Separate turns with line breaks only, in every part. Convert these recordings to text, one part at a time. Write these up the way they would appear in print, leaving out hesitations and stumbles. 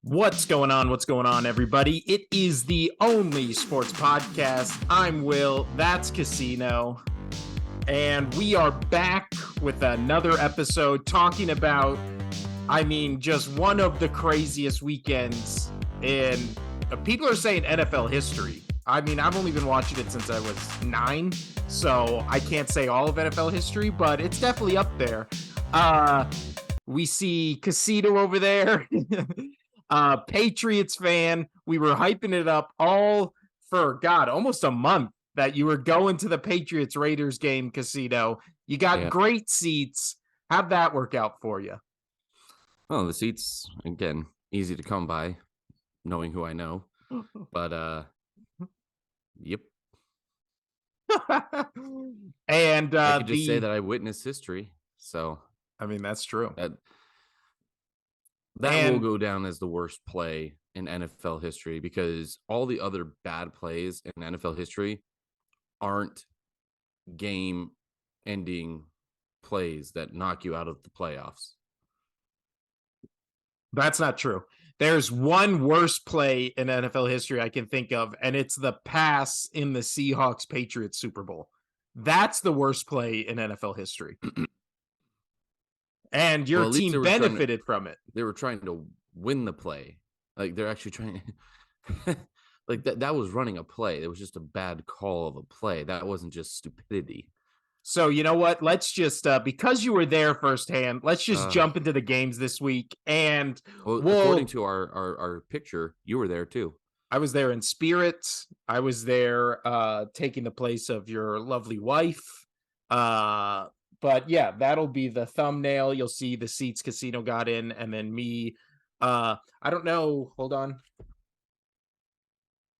What's going on? What's going on, everybody? It is the only sports podcast. I'm Will. That's Casino. And we are back with another episode talking about, just one of the craziest weekends in, people are saying NFL history. I've only been watching it since I was 9, so I can't say all of NFL history, but it's definitely up there. We see Casino over there. Patriots fan. We were hyping it up all for almost a month that you were going to the Patriots Raiders game, Casino. You got great seats. How'd that work out for you?
Oh, the seats, again, easy to come by, knowing who I know. But yep.
And
I could just say that I witnessed history. So
that's true.
That will go down as the worst play in NFL history, because all the other bad plays in NFL history aren't game-ending plays that knock you out of the playoffs.
That's not true. There's one worse play in NFL history I can think of, and it's the pass in the Seahawks-Patriots Super Bowl. That's the worst play in NFL history. And your team benefited from it.
They were trying to win the play. Like, they're actually trying like that was running a play. It was just a bad call of a play. That wasn't just stupidity.
So you know what? Let's just because you were there firsthand, let's just jump into the games this week. And
according to our picture, you were there too.
I was there in spirit. I was there taking the place of your lovely wife. But yeah, that'll be the thumbnail. You'll see the seats Casino got in, and then me. I don't know. Hold on.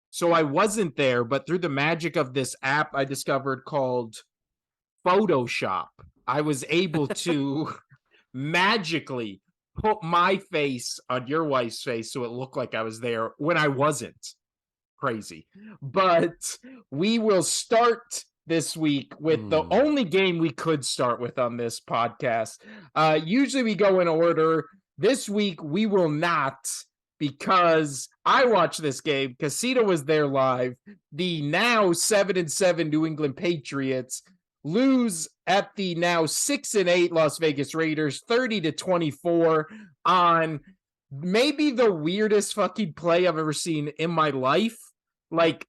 So I wasn't there, but through the magic of this app I discovered called Photoshop, I was able to magically put my face on your wife's face so it looked like I was there when I wasn't. Crazy. But we will start this week with the only game we could start with on this podcast. Usually we go in order. This week we will not, because I watched this game. Casino was there live. The now 7-7 New England Patriots lose at the now 6-8 Las Vegas Raiders 30-24 on maybe the weirdest fucking play I've ever seen in my life. Like,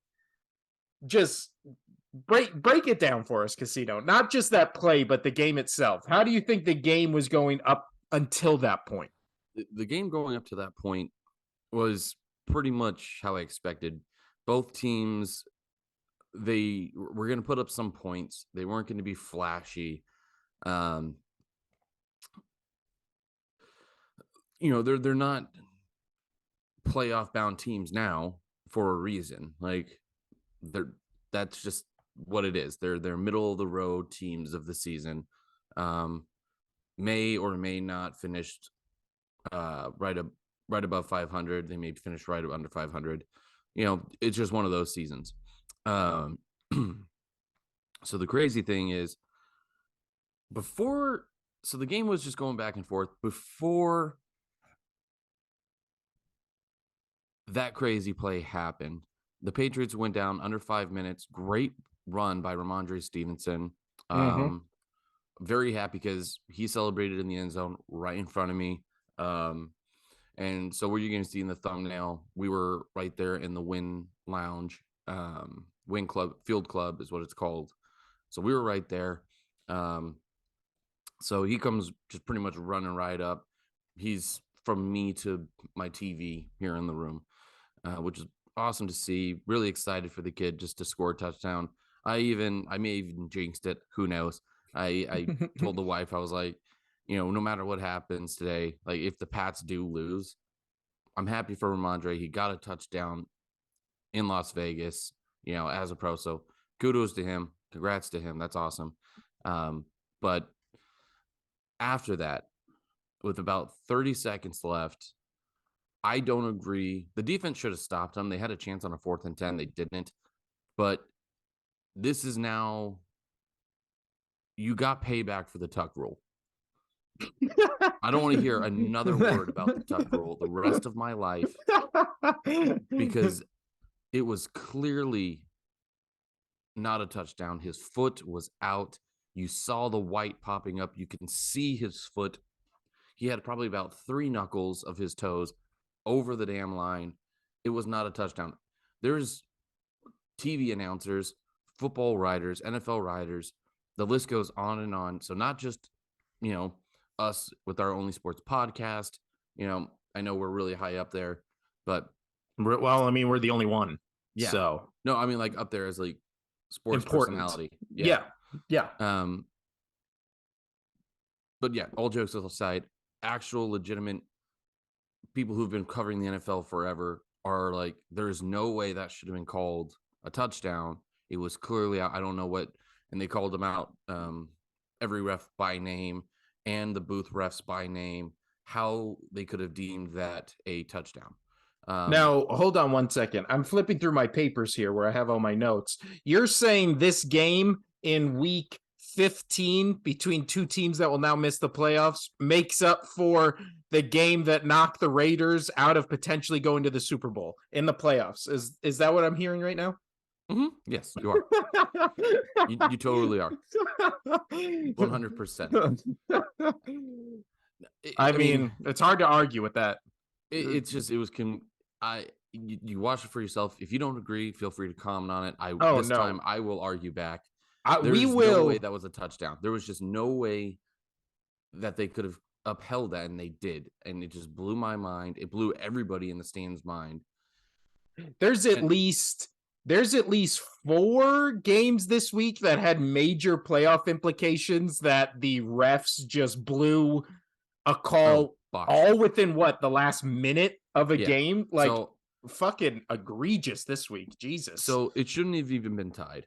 just break it down for us, Casino. Not just that play, but the game itself. How do you think the game was going up until that point?
The game going up to that point was pretty much how I expected. Both teams, they were going to put up some points. They weren't going to be flashy. They're not playoff bound teams now for a reason. Like, that's just what it is. They're middle of the road teams of the season. May or may not finished right above 500. They may finish right under 500. It's just one of those seasons. So the crazy thing is, so the game was just going back and forth before that crazy play happened. The Patriots went down under 5 minutes. Great run by Ramondre Stevenson. Very happy because he celebrated in the end zone right in front of me. And so what you're going to see in the thumbnail, we were right there in the Wynn Lounge. Wynn Club, Field Club is what it's called. So we were right there. So he comes just pretty much running right up. He's from me to my TV here in the room, which is awesome to see. Really excited for the kid just to score a touchdown. I may have even jinxed it. Who knows? I told the wife, I was like, no matter what happens today, like if the Pats do lose, I'm happy for Ramondre. He got a touchdown in Las Vegas, as a pro. So kudos to him. Congrats to him. That's awesome. But after that, with about 30 seconds left, I don't agree. The defense should have stopped them. They had a chance on a 4th and 10. They didn't. But this is now, you got payback for the tuck rule. I don't want to hear another word about the tuck rule the rest of my life because it was clearly not a touchdown. His foot was out. You saw the white popping up. You can see his foot. He had probably about 3 knuckles of his toes over the damn line. It was not a touchdown. There's TV announcers, football writers, NFL writers. The list goes on and on. So not just, us with our Only Sports podcast. I know we're really high up there, but
well, I mean, we're the only one.
yeah.
So
no, I mean like up there as like sports
important
personality.
Yeah.
But yeah, all jokes aside, actual legitimate people who've been covering the NFL forever are like, there's no way that should have been called a touchdown. It was clearly, I don't know what, and they called them out, every ref by name and the booth refs by name, how they could have deemed that a touchdown.
Now, hold on one second. I'm flipping through my papers here where I have all my notes. You're saying this game in week 15 between two teams that will now miss the playoffs makes up for the game that knocked the Raiders out of potentially going to the Super Bowl in the playoffs. Is that what I'm hearing right now?
Mm-hmm. Yes, you are. you totally are. 100%.
I mean, it's hard to argue with that.
It's just, it was, you watch it for yourself. If you don't agree, feel free to comment on it. Time I will argue back. There's no way that was a touchdown. There was just no way that they could have upheld that, and they did. And it just blew my mind. It blew everybody in the stands' mind.
There's at least 4 games this week that had major playoff implications that the refs just blew a call all within the last minute of a game. Like, so, fucking egregious this week. Jesus.
So it shouldn't have even been tied.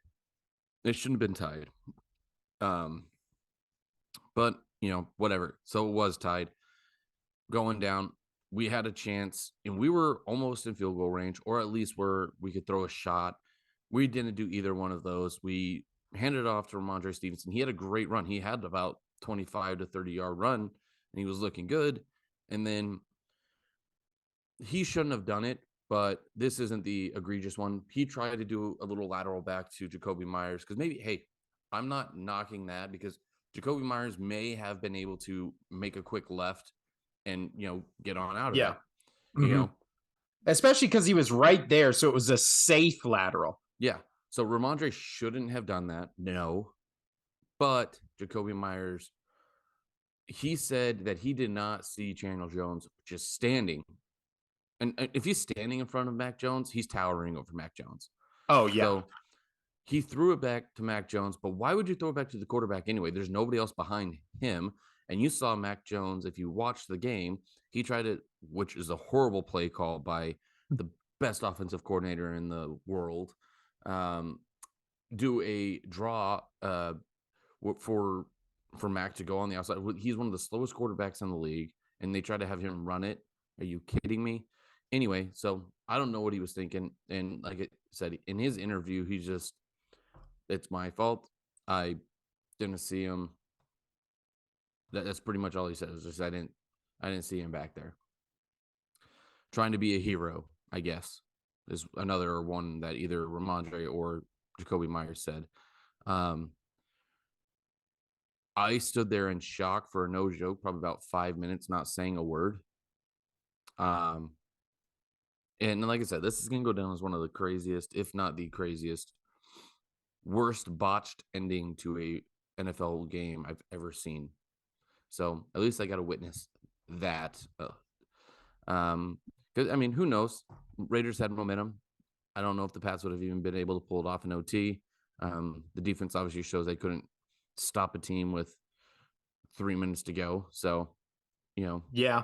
It shouldn't have been tied. But whatever. So it was tied. Going down, we had a chance, and we were almost in field goal range, or at least we could throw a shot. We didn't do either one of those. We handed it off to Ramondre Stevenson. He had a great run. He had about 25 to 30-yard run, and he was looking good. And then he shouldn't have done it, but this isn't the egregious one. He tried to do a little lateral back to Jacoby Myers because maybe, hey, I'm not knocking that because Jacoby Myers may have been able to make a quick left and, get on out of that.
Mm-hmm. Especially because he was right there, so it was a safe lateral.
Yeah. So Ramondre shouldn't have done that. No. But Jacoby Myers, he said that he did not see Chandler Jones just standing. And if he's standing in front of Mac Jones, he's towering over Mac Jones.
Oh, yeah.
So he threw it back to Mac Jones. But why would you throw it back to the quarterback anyway? There's nobody else behind him. And you saw Mac Jones, if you watched the game, he tried to, which is a horrible play call by the best offensive coordinator in the world, do a draw for Mac to go on the outside. He's one of the slowest quarterbacks in the league, and they tried to have him run it. Are you kidding me? Anyway, so I don't know what he was thinking. And like I said, in his interview, he's just, it's my fault. I didn't see him. That's pretty much all he said. It was just I didn't see him back there. Trying to be a hero, I guess, is another one that either Ramondre or Jacoby Myers said. I stood there in shock for no joke, probably about 5 minutes, not saying a word. And like I said, this is going to go down as one of the craziest, if not the craziest, worst botched ending to a NFL game I've ever seen. So at least I got to witness that. Because, I mean, who knows? Raiders had momentum. I don't know if the Pats would have even been able to pull it off in OT. The defense obviously shows they couldn't stop a team with 3 minutes to go. So,
Yeah.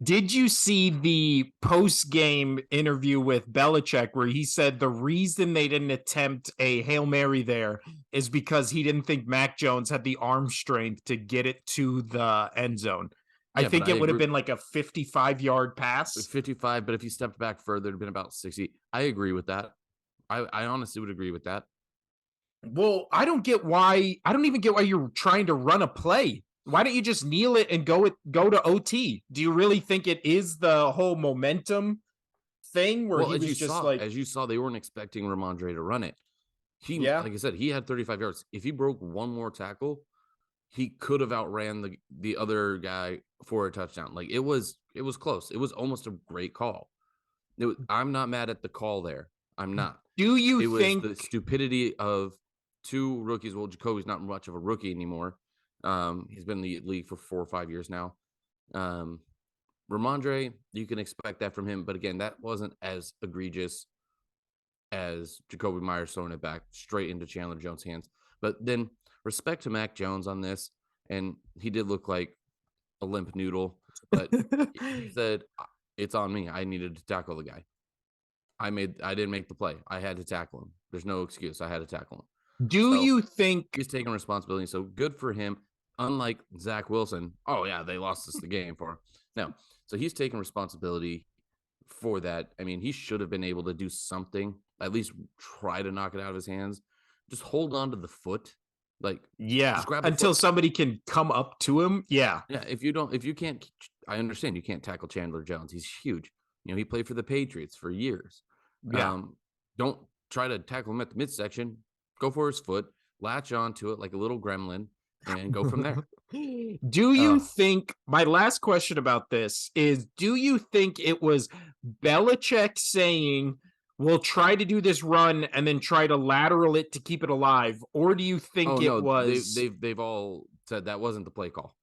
Did you see the post-game interview with Belichick where he said the reason they didn't attempt a Hail Mary there is because he didn't think Mac Jones had the arm strength to get it to the end zone? Yeah, I think it would have been like a 55-yard pass.
55, but if he stepped back further, it would have been about 60. I agree with that. I honestly would agree with that.
Well, I don't even get why you're trying to run a play. Why don't you just kneel it and go to OT? Do you really think it is the whole momentum thing where
Well,
he was just like,
as you saw, they weren't expecting Ramondre to run it.
yeah,
Like I said, he had 35 yards. If he broke one more tackle, he could have outran the other guy for a touchdown. Like it was close. It was almost a great call. I'm not mad at the call there. I'm not.
do you
It was
think
the stupidity of two rookies. Well, Jacoby's not much of a rookie anymore. He's been in the league for 4 or 5 years now. Um, Ramondre, you can expect that from him, but again, that wasn't as egregious as Jacoby Myers throwing it back straight into Chandler Jones' hands. But then respect to Mac Jones on this, and he did look like a limp noodle, but he said, "It's on me. I needed to tackle the guy. I didn't make the play. I had to tackle him. There's no excuse. I had to tackle him."
do
So
you think
he's taking responsibility. So good for him. Unlike Zach Wilson, oh yeah, they lost us the game for him. No, so he's taking responsibility for that. I mean, he should have been able to do something, at least try to knock it out of his hands. Just hold on to the foot, like
yeah,
just grab the
until
foot.
somebody can come up to him? Yeah.
Yeah, if you can't, I understand you can't tackle Chandler Jones. He's huge. You know, he played for the Patriots for years.
Yeah.
Don't try to tackle him at the midsection. Go for his foot, latch onto it like a little gremlin, and go from there.
Do you
Oh,
think my last question about this is do you think it was Belichick saying we'll try to do this run and then try to lateral it to keep it alive? Or do you
oh
think it
no,
was
they've all said that wasn't the play call.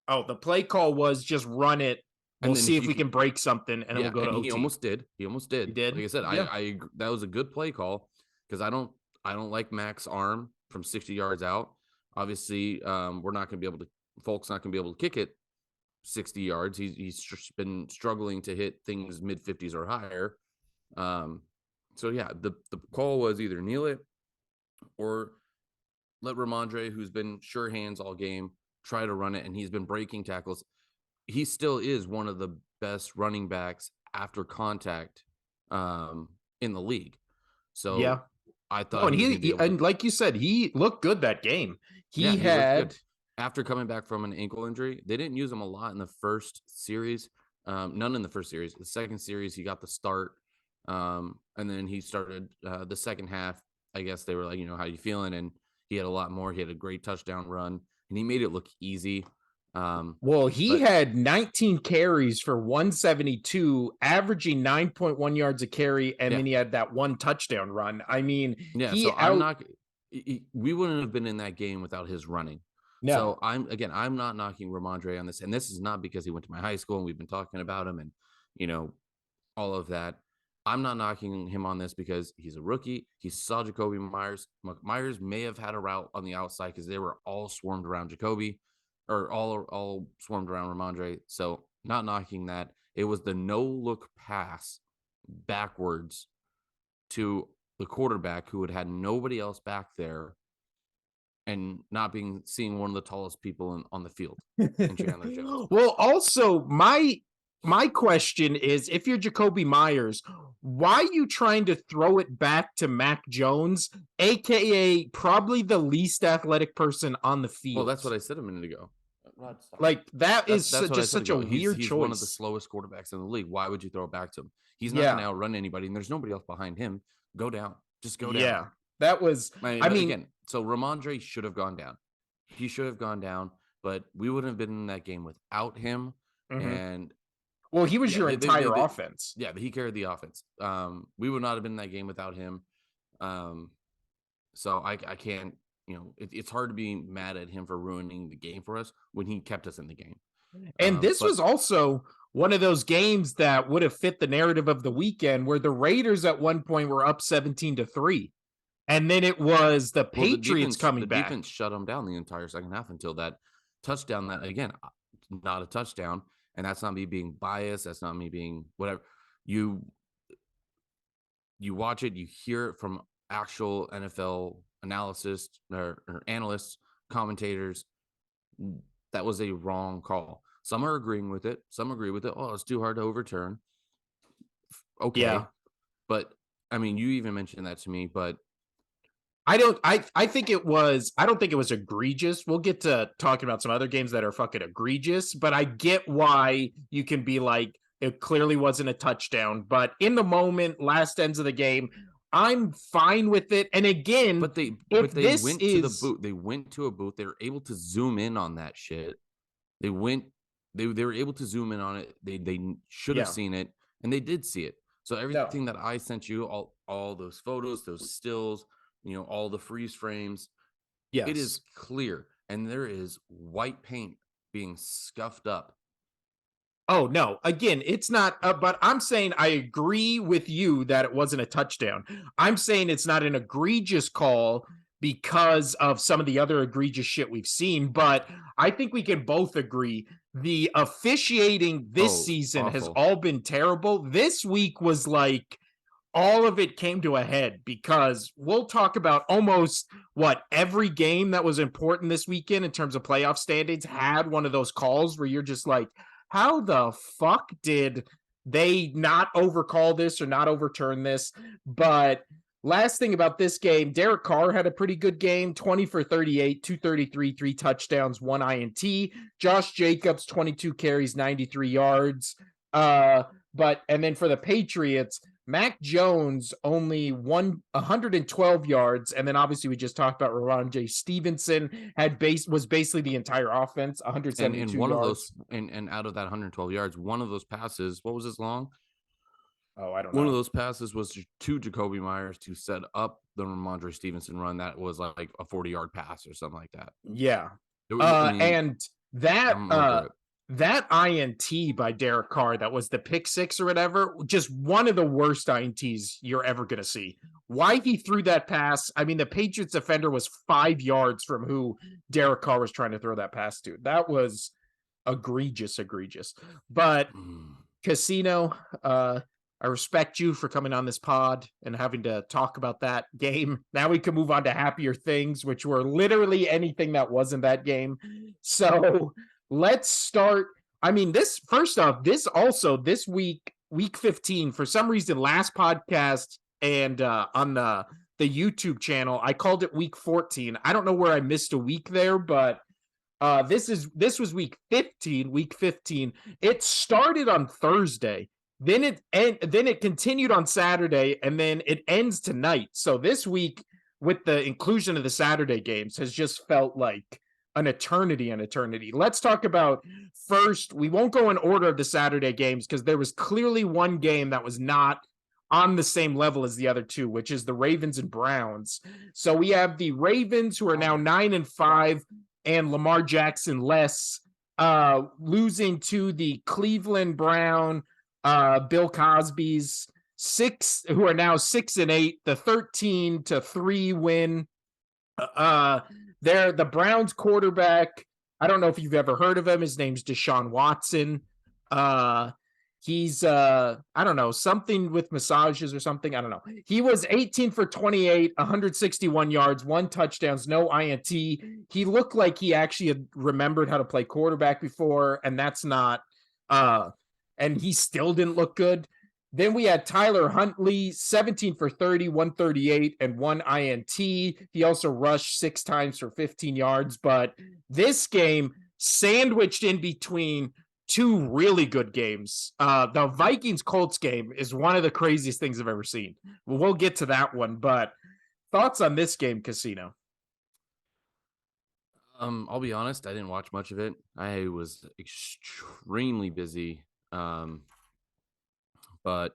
oh, the play call was just run it. We'll
And then
see
if
if
you
we
can,
can break something and then we'll
yeah,
go to
and he
OT.
almost did. He almost
You
did.
did?
Like I said,
Yeah.
that was a good play call because I don't like Mac's arm from 60 yards out. Obviously, we're not going to be able to. Folk's not going to be able to kick it 60 yards. He's been struggling to hit things mid 50s or higher. Um, so yeah, the call was either kneel it or let Ramondre, who's been sure hands all game, try to run it, and he's been breaking tackles. He still is one of the best running backs after contact in the league.
Yeah.
So I
No,
thought
and
he was going to be able to.
and like you said, he looked good that game.
Yeah,
He
he looked
had
good after coming back from an ankle injury. They didn't use him a lot in the first series. None in the first series. The second series, he got the start, and then he started the second half. I guess they were like, you know, how you feeling? And he had a lot more. He had a great touchdown run, and he made it look easy.
well, he
But
had 19 carries for 172, averaging 9.1 yards a carry, and
yeah,
then he had that one touchdown run. I mean,
yeah.
he
So I'm
out
not. We wouldn't have been in that game without his running.
no.
So I'm not knocking Ramondre on this, and this is not because he went to my high school and we've been talking about him and you know all of that. I'm not knocking him on this because he's a rookie. He saw Jacoby Myers. Myers may have had a route on the outside because they were all swarmed around Jacoby, or all swarmed around Ramondre. So not knocking that. It was the no look pass backwards to the quarterback who had nobody else back there and not being seeing one of the tallest people on the field in Chandler Jones.
Well, also my question is if you're Jacoby Myers, why are you trying to throw it back to Mac Jones, aka probably the least athletic person on the
Well,
field?
that's what I said a minute ago. Rod, stop.
Like that is
That's what I
just
said
such a
ago.
weird
He's one of the
choice.
slowest quarterbacks in the league. Why would you throw it back to him? He's not going to
Yeah.
outrun anybody, and there's nobody else behind him. Go down. Just go down.
Yeah. That was
I mean,
I
but
mean,
again, so Ramondre should have gone down. He should have gone down, but we wouldn't have been in that game without him.
mhm.
And
Well, he was
yeah,
your entire offense.
yeah, but he carried the offense. We would not have been in that game without him. Um, so I can't, you know, it's hard to be mad at him for ruining the game for us when he kept us in the game.
And this
But
was also one of those games that would have fit the narrative of the weekend where the Raiders at one point were up 17-3. And then it was the
well,
Patriots coming
the
back.
defense shut them down the entire second half until that touchdown. That again, not a touchdown, and that's not me being biased. That's not me being whatever. You you watch it, you hear it from actual NFL analysis or analysts, commentators. That was a wrong call. Some are agreeing with it. Some agree with it. Oh, it's too hard to overturn.
Yeah.
Okay, but I mean, you even mentioned that to me. But
I think it was, I don't think it was egregious. We'll get to talking about some other games that are fucking egregious, but I get why you can be like, it clearly wasn't a touchdown. But in the moment, last ends of the game, I'm fine with it. And again,
But
if
they
this
went to the
is,
booth. They went to a booth. They were able to zoom in on that shit. They went they were able to zoom in on it. They should have
yeah,
seen it, and they did see it. So
no,
everything that I sent you, all those photos, those stills, all the freeze frames, it is
yes.
clear, and there is white paint being scuffed up.
Oh no! Again, it's not. But I'm saying I agree with you that it wasn't a touchdown. I'm saying it's not an egregious call because of some of the other egregious shit we've seen. But I think we can both agree the officiating this
Oh,
season has
awful.
all been terrible. This week was like all of it came to a head because we'll talk about almost what every game that was important this weekend in terms of playoff standings had one of those calls where you're just like, how the fuck did they not overcall this or not overturn this? But last thing about this game, Derek Carr had a pretty good game, 20 for 38, 233, 3 touchdowns, 1 INT. Josh Jacobs, 22 carries, 93 yards. But and then for the Patriots, Mac Jones only 112 yards, and then obviously we just talked about Ramondre Stevenson was basically the entire offense,
And
172
one of those,
yards.
and out of that 112 yards, one of those passes, what was his long?
Oh, I don't
One of
know.
those passes was to Jacoby Myers to set up the Ramondre Stevenson run. That was like a 40-yard pass or something like that.
Yeah.
I mean,
And that
I'm over it.
that INT by Derek Carr, that was the pick six or whatever, just one of the worst INTs you're ever going to see. Why he threw that pass? I mean, the Patriots defender was 5 yards from who Derek Carr was trying to throw that pass to. That was egregious. But
Mm.
Casino, I respect you for coming on this pod and having to talk about that game. Now we can move on to happier things, which were literally anything that wasn't that game. So let's start. I mean, this first off, this week, week 15, for some reason, last podcast and on the YouTube channel, I called it week 14. I don't know where I missed a week there, but this was week 15. Week 15. It started on Thursday. Then it continued on Saturday, and then it ends tonight. So this week, with the inclusion of the Saturday games, has just felt like an eternity. Let's talk about first. We won't go in order of the Saturday games because there was clearly one game that was not on the same level as the other two, which is the Ravens and Browns. So we have the Ravens, who are now 9-5, and Lamar Jackson less, losing to the Cleveland Brown, Bill Cosby's who are now 6-8, the 13-3 win. They're the Browns quarterback. I don't know if you've ever heard of him. His name's Deshaun Watson. He's I don't know, something with massages or something. I don't know. He was 18 for 28, 161 yards, 1 touchdowns, no INT. He looked like he actually had remembered how to play quarterback before, and that's not and he still didn't look good. Then we had Tyler Huntley, 17 for 30, 138, and 1 INT. He also rushed 6 times for 15 yards. But this game, sandwiched in between two really good games. The Vikings-Colts game is one of the craziest things I've ever seen. Well, we'll get to that one. But thoughts on this game, Casino?
I'll be honest, I didn't watch much of it. I was extremely busy. But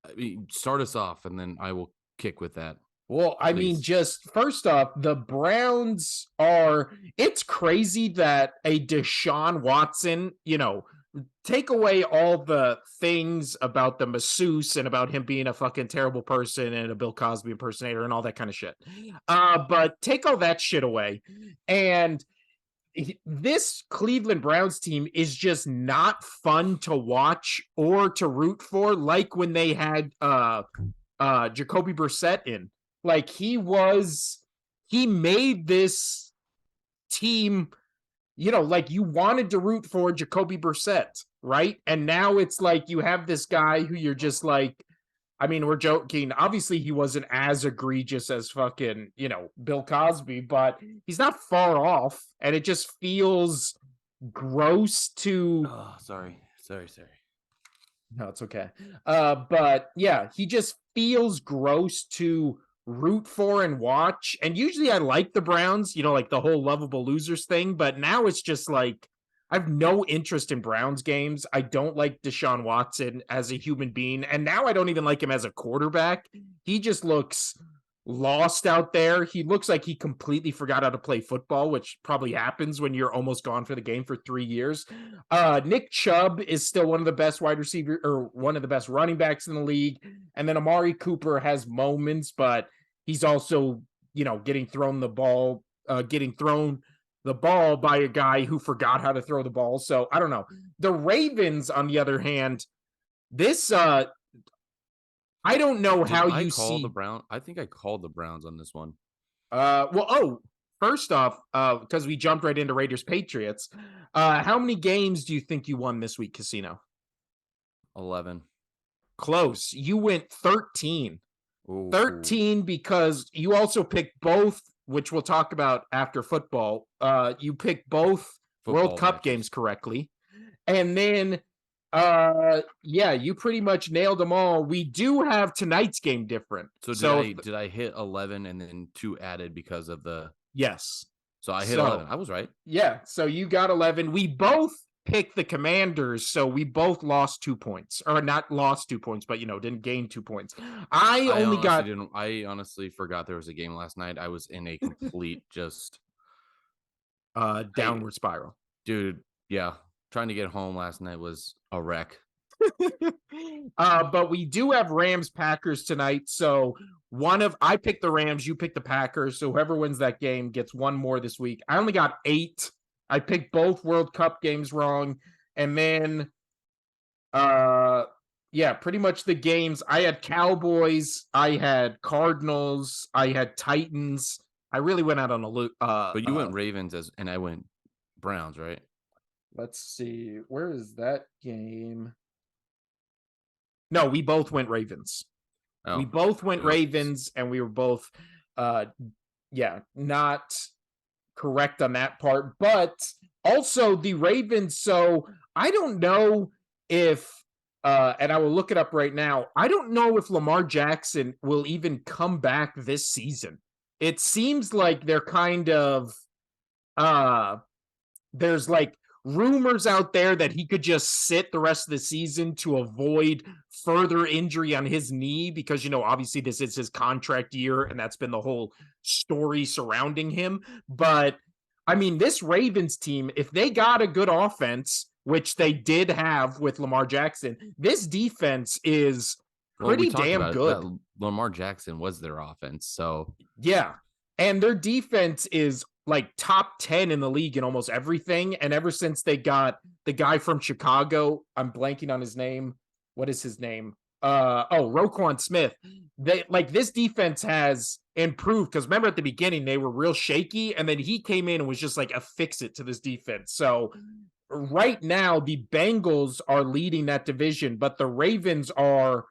I mean, start us off, and then I will kick with that.
Well, I mean, just first off, the Browns are, it's crazy that a Deshaun Watson, take away all the things about the masseuse and about him being a fucking terrible person and a Bill Cosby impersonator and all that kind of shit. But take all that shit away. And this Cleveland Browns team is just not fun to watch or to root for, like when they had Jacoby Brissett in. Like he made this team, like you wanted to root for Jacoby Brissett, right? And now it's like you have this guy who you're just like, I mean, we're joking. Obviously, he wasn't as egregious as fucking, Bill Cosby, but he's not far off. And it just feels gross to.
Oh, sorry.
No, it's okay. But yeah, he just feels gross to root for and watch. And usually I like the Browns, like the whole lovable losers thing, but now it's just like I have no interest in Browns games. I don't like Deshaun Watson as a human being, and now I don't even like him as a quarterback. He just looks lost out there. He looks like he completely forgot how to play football, which probably happens when you're almost gone for the game for 3 years. Nick Chubb is still one of the best wide receiver or one of the best running backs in the league. And then Amari Cooper has moments, but he's also, getting thrown the ball by a guy who forgot how to throw the ball. So I don't know. The Ravens, on the other hand, this I don't know how you see
the Brown. I think I called the Browns on this one.
First off, because we jumped right into Raiders Patriots, how many games do you think you won this week, Casino?
11.
Close. You went 13.
Ooh.
13 because you also picked both, which we'll talk about after football. You picked both World Cup games correctly. And then you pretty much nailed them all. We do have tonight's game different.
So did I hit 11 and then 2 added because of the
Yes.
So I hit 11. I was right.
Yeah, so you got 11. We both picked the Commanders, so we both lost 2 points. Or not lost 2 points, but didn't gain 2 points. I
honestly forgot there was a game last night. I was in a complete just
downward spiral.
Dude, yeah. Trying to get home last night was a wreck.
But we do have Rams Packers tonight. So I picked the Rams, you picked the Packers. So whoever wins that game gets one more this week. I only got 8. I picked both World Cup games wrong. And then pretty much the games. I had Cowboys, I had Cardinals, I had Titans. I really went out on a loop.
But you went Ravens and I went Browns, right?
Let's see. Where is that game? No, we both went Ravens. We both went Ravens, and we were both, not correct on that part. But also the Ravens. So I don't know if, and I will look it up right now. I don't know if Lamar Jackson will even come back this season. It seems like they're kind of, there's like rumors out there that he could just sit the rest of the season to avoid further injury on his knee because, obviously this is his contract year and that's been the whole story surrounding him. But I mean, this Ravens team, if they got a good offense, which they did have with Lamar Jackson, this defense is pretty damn good.
Lamar Jackson was their offense. So
yeah. And their defense is like top 10 in the league in almost everything. And ever since they got the guy from Chicago, I'm blanking on his name. What is his name? Roquan Smith. This defense has improved because remember at the beginning they were real shaky and then he came in and was just like a fix-it to this defense. So right now the Bengals are leading that division, but the Ravens are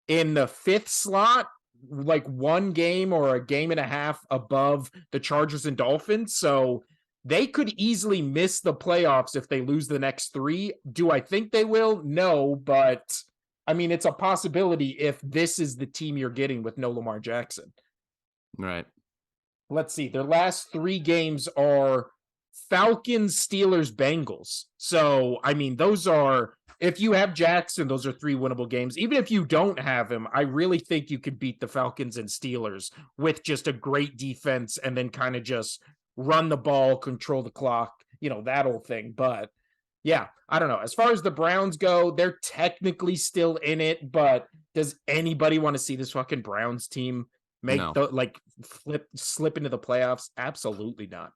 in the 5th slot, like one game or a game and a half above the Chargers and Dolphins. So they could easily miss the playoffs if they lose the next 3. Do I think they will? No, but I mean, it's a possibility if this is the team you're getting with no Lamar Jackson.
Right.
Let's see. Their last 3 games are Falcons, Steelers, Bengals. So, I mean, those are, if you have Jackson, those are 3 winnable games. Even if you don't have him, I really think you could beat the Falcons and Steelers with just a great defense and then kind of just run the ball, control the clock, that whole thing. But yeah, I don't know. As far as the Browns go, they're technically still in it, but does anybody want to see this fucking Browns team slip into the playoffs? Absolutely not.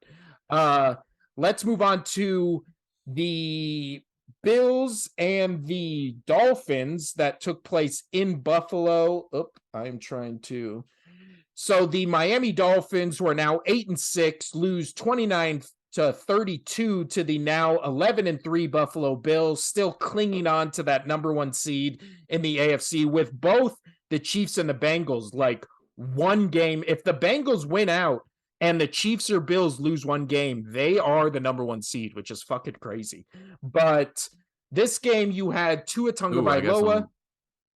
Let's move on to the Bills and the Dolphins that took place in Buffalo. So the Miami Dolphins, who are now 8-6, lose 29-32 to the now 11-3 Buffalo Bills, still clinging on to that number 1 seed in the AFC, with both the Chiefs and the Bengals like one game. If the Bengals win out and the Chiefs or Bills lose one game, they are the number 1 seed, which is fucking crazy. But this game, you had Tua
I got
Tagovailoa,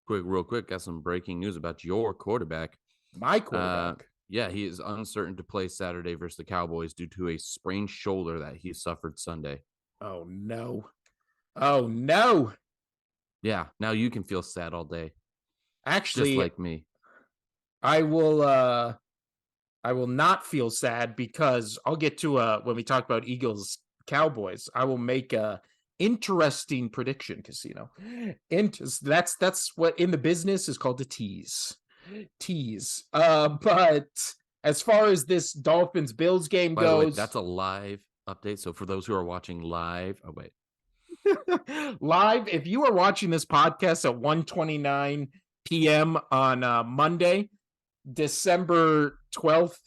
real quick, got some breaking news about your quarterback.
my quarterback.
Yeah, he is uncertain to play Saturday versus the Cowboys due to a sprained shoulder that he suffered Sunday.
Oh no. Oh no.
Yeah, now you can feel sad all day.
Actually,
just like me.
I will not feel sad because I'll get to when we talk about Eagles Cowboys, I will make a interesting prediction, Casino. That's what in the business is called a tease. But as far as this Dolphins Bills game
By the way,
goes,
that's a live update. So for those who are watching live,
live, if you are watching this podcast at 1:29 p.m. on Monday, December 12th,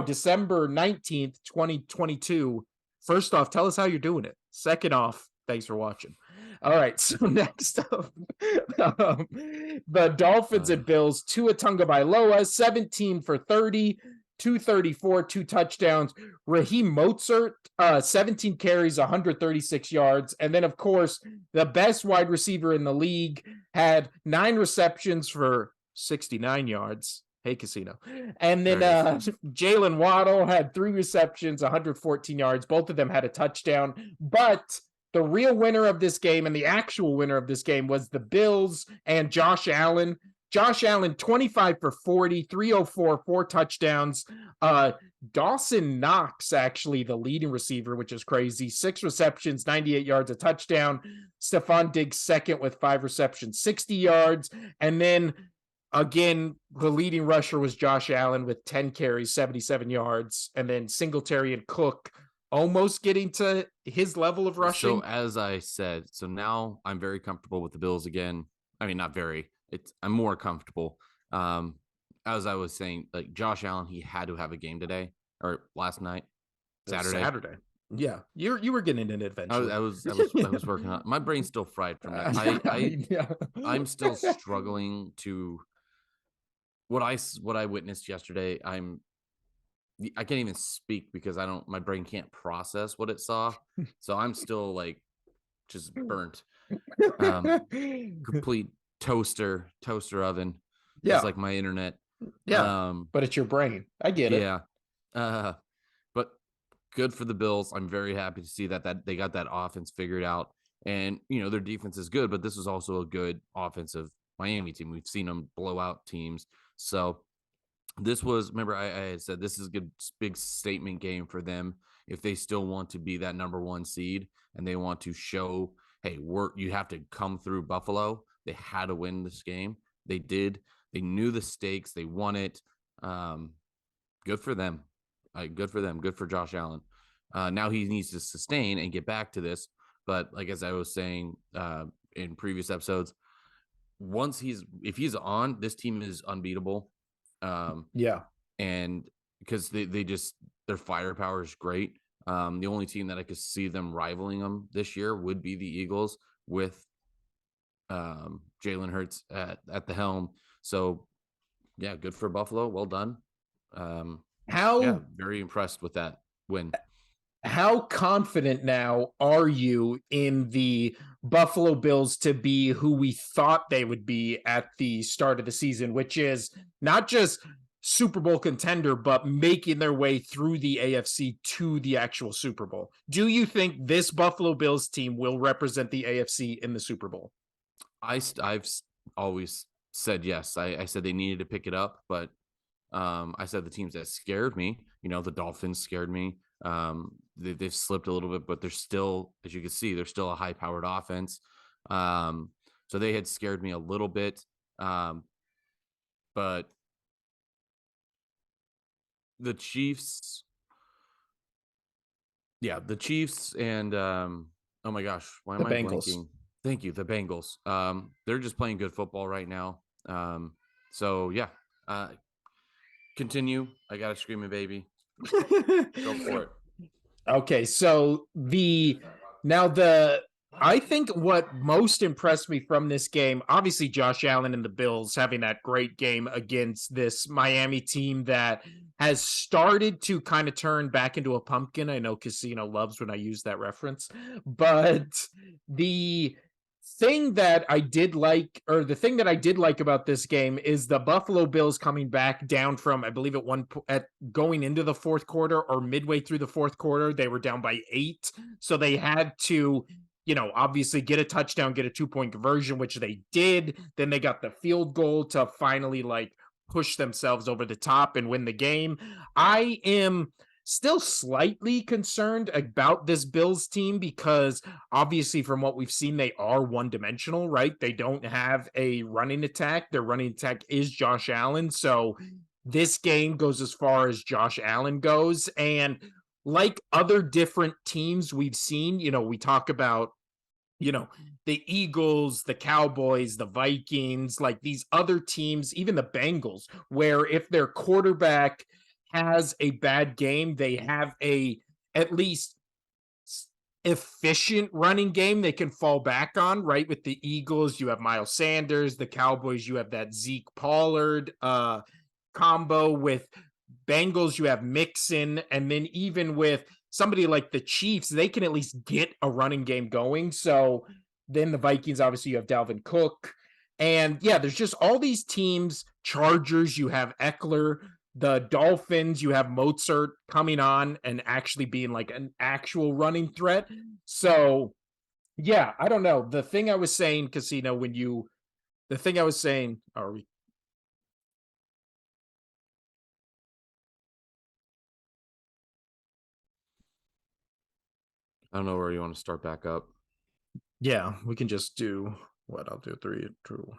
December 19th, 2022. First off, tell us how you're doing it. Second off, thanks for watching. All right, so next up, the Dolphins and Bills, Tua Tagovailoa, 17 for 30, 234, 2 touchdowns. Raheem Mostert, 17 carries, 136 yards. And then, of course, the best wide receiver in the league had 9 receptions for 69 yards. Hey, Casino. And then Jalen Waddle had 3 receptions, 114 yards. Both of them had a touchdown. But the real winner of this game and the actual winner of this game was the Bills and Josh Allen. Josh Allen, 25 for 40, 304, 4 touchdowns. Dawson Knox, actually the leading receiver, which is crazy. 6 receptions, 98 yards, a touchdown. Stephon Diggs second with 5 receptions, 60 yards. And then again, the leading rusher was Josh Allen with 10 carries, 77 yards. And then Singletary and Cook almost getting to his level of rushing.
So as I said, so now I'm very comfortable with the Bills again. I mean, not very. I'm more comfortable. As I was saying, like Josh Allen, he had to have a game today or last night, Saturday.
Yeah, you were getting an adventure.
I was working on. My brain's still fried from that. I'm still struggling to what I witnessed yesterday. I can't even speak because my brain can't process what it saw. So I'm still like just burnt. Complete toaster oven. Yeah. It's like my internet.
Yeah. But it's your brain. I get it.
Yeah. But good for the Bills. I'm very happy to see that they got that offense figured out. And their defense is good, but this is also a good offensive Miami team. We've seen them blow out teams. So this was, remember, I said this is a good big statement game for them if they still want to be that number 1 seed and they want to show, hey, you have to come through Buffalo. They had to win this game. They did. They knew the stakes. They won it. Good for them. Good for them. Good for Josh Allen. Now he needs to sustain and get back to this. But like as I was saying in previous episodes, if he's on, this team is unbeatable. And because their firepower is great. The only team that I could see them rivaling them this year would be the Eagles with Jalen Hurts at the helm. So yeah, good for Buffalo. Well done. Very impressed with that win.
How confident now are you in the Buffalo Bills to be who we thought they would be at the start of the season, which is not just Super Bowl contender, but making their way through the AFC to the actual Super Bowl? Do you think this Buffalo Bills team will represent the AFC in the Super Bowl?
I've always said yes. I said they needed to pick it up, but I said the teams that scared me, the Dolphins scared me. They've slipped a little bit, but they're still, as you can see, they're still a high-powered offense. So they had scared me a little bit, but the Chiefs, and oh my gosh, why am I blanking? Thank you, the Bengals. They're just playing good football right now. So yeah, continue. I got a screaming baby. Go for it.
Okay, so the I think what most impressed me from this game, obviously Josh Allen and the Bills having that great game against this Miami team that has started to kind of turn back into a pumpkin. I know Casino loves when I use that reference, but the thing that I did like, or the thing that I did like about this game is the Buffalo Bills coming back down from, I believe at going into the fourth quarter or midway through the fourth quarter, they were down by 8. So they had to, obviously get a touchdown, get a 2-point conversion, which they did. Then they got the field goal to finally like push themselves over the top and win the game. I am still slightly concerned about this Bills team because obviously from what we've seen, they are one-dimensional, right? They don't have a running attack. Their running attack is Josh Allen. So this game goes as far as Josh Allen goes. And like other different teams we've seen, we talk about, the Eagles, the Cowboys, the Vikings, like these other teams, even the Bengals, where if their quarterback has a bad game, they have a at least efficient running game they can fall back on, right? With the Eagles, you have Miles Sanders, the Cowboys, you have that Zeke Pollard combo. With Bengals, you have Mixon, and then even with somebody like the Chiefs, they can at least get a running game going. So then the Vikings, obviously, you have Dalvin Cook. And yeah, there's just all these teams. Chargers, you have Eckler. The Dolphins, you have Mozart coming on and actually being like an actual running threat. So yeah, I don't know. The thing I was saying, Casino, the thing I was saying, are we?
I don't know where you want to start back up.
Yeah, we can just do what I'll do 3, 2.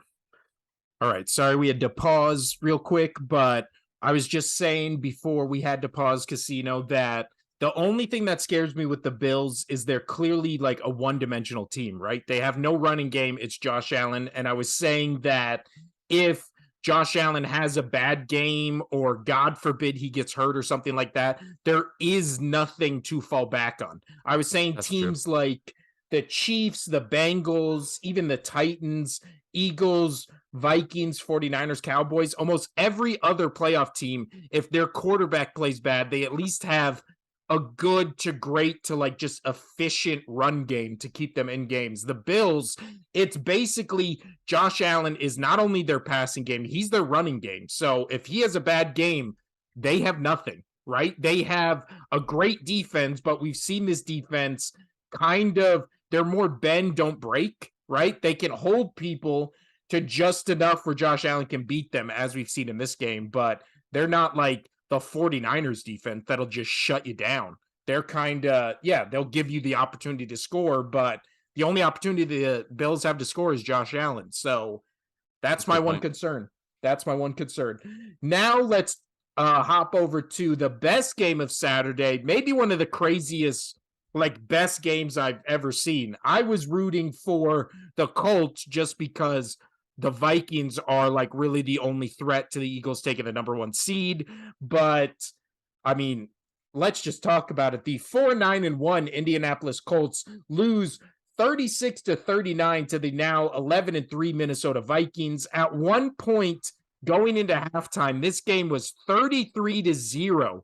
All right. Sorry, we had to pause real quick, but I was just saying before we had to pause, Casino, that the only thing that scares me with the Bills is they're clearly like a one-dimensional team, right? They have no running game. It's Josh Allen. And I was saying that if Josh Allen has a bad game or God forbid he gets hurt or something like that, there is nothing to fall back on. I was saying
That's true.
teams like the Chiefs, the Bengals, even the Titans, Eagles, Vikings, 49ers, Cowboys, almost every other playoff team, if their quarterback plays bad, they at least have a good to great to like just efficient run game to keep them in games. The Bills, it's basically Josh Allen is not only their passing game, he's their running game. So if he has a bad game, they have nothing, right? They have a great defense, but we've seen this defense kind of, they're more bend, don't break, right? They can hold people to just enough where Josh Allen can beat them, as we've seen in this game, but they're not like the 49ers defense that'll just shut you down. They're kind of, yeah, they'll give you the opportunity to score, but the only opportunity the Bills have to score is Josh Allen. So that's
That's a
my
good
one
point.
concern. That's my one concern. Now let's hop over to the best game of Saturday, maybe one of the craziest, like best games I've ever seen. I was rooting for the Colts just because the Vikings are like really the only threat to the Eagles taking the number 1 seed. But I mean, let's just talk about it. The 4-9-1 Indianapolis Colts lose 36-39 to the now 11-3 Minnesota Vikings. At one point going into halftime, this game was 33-0.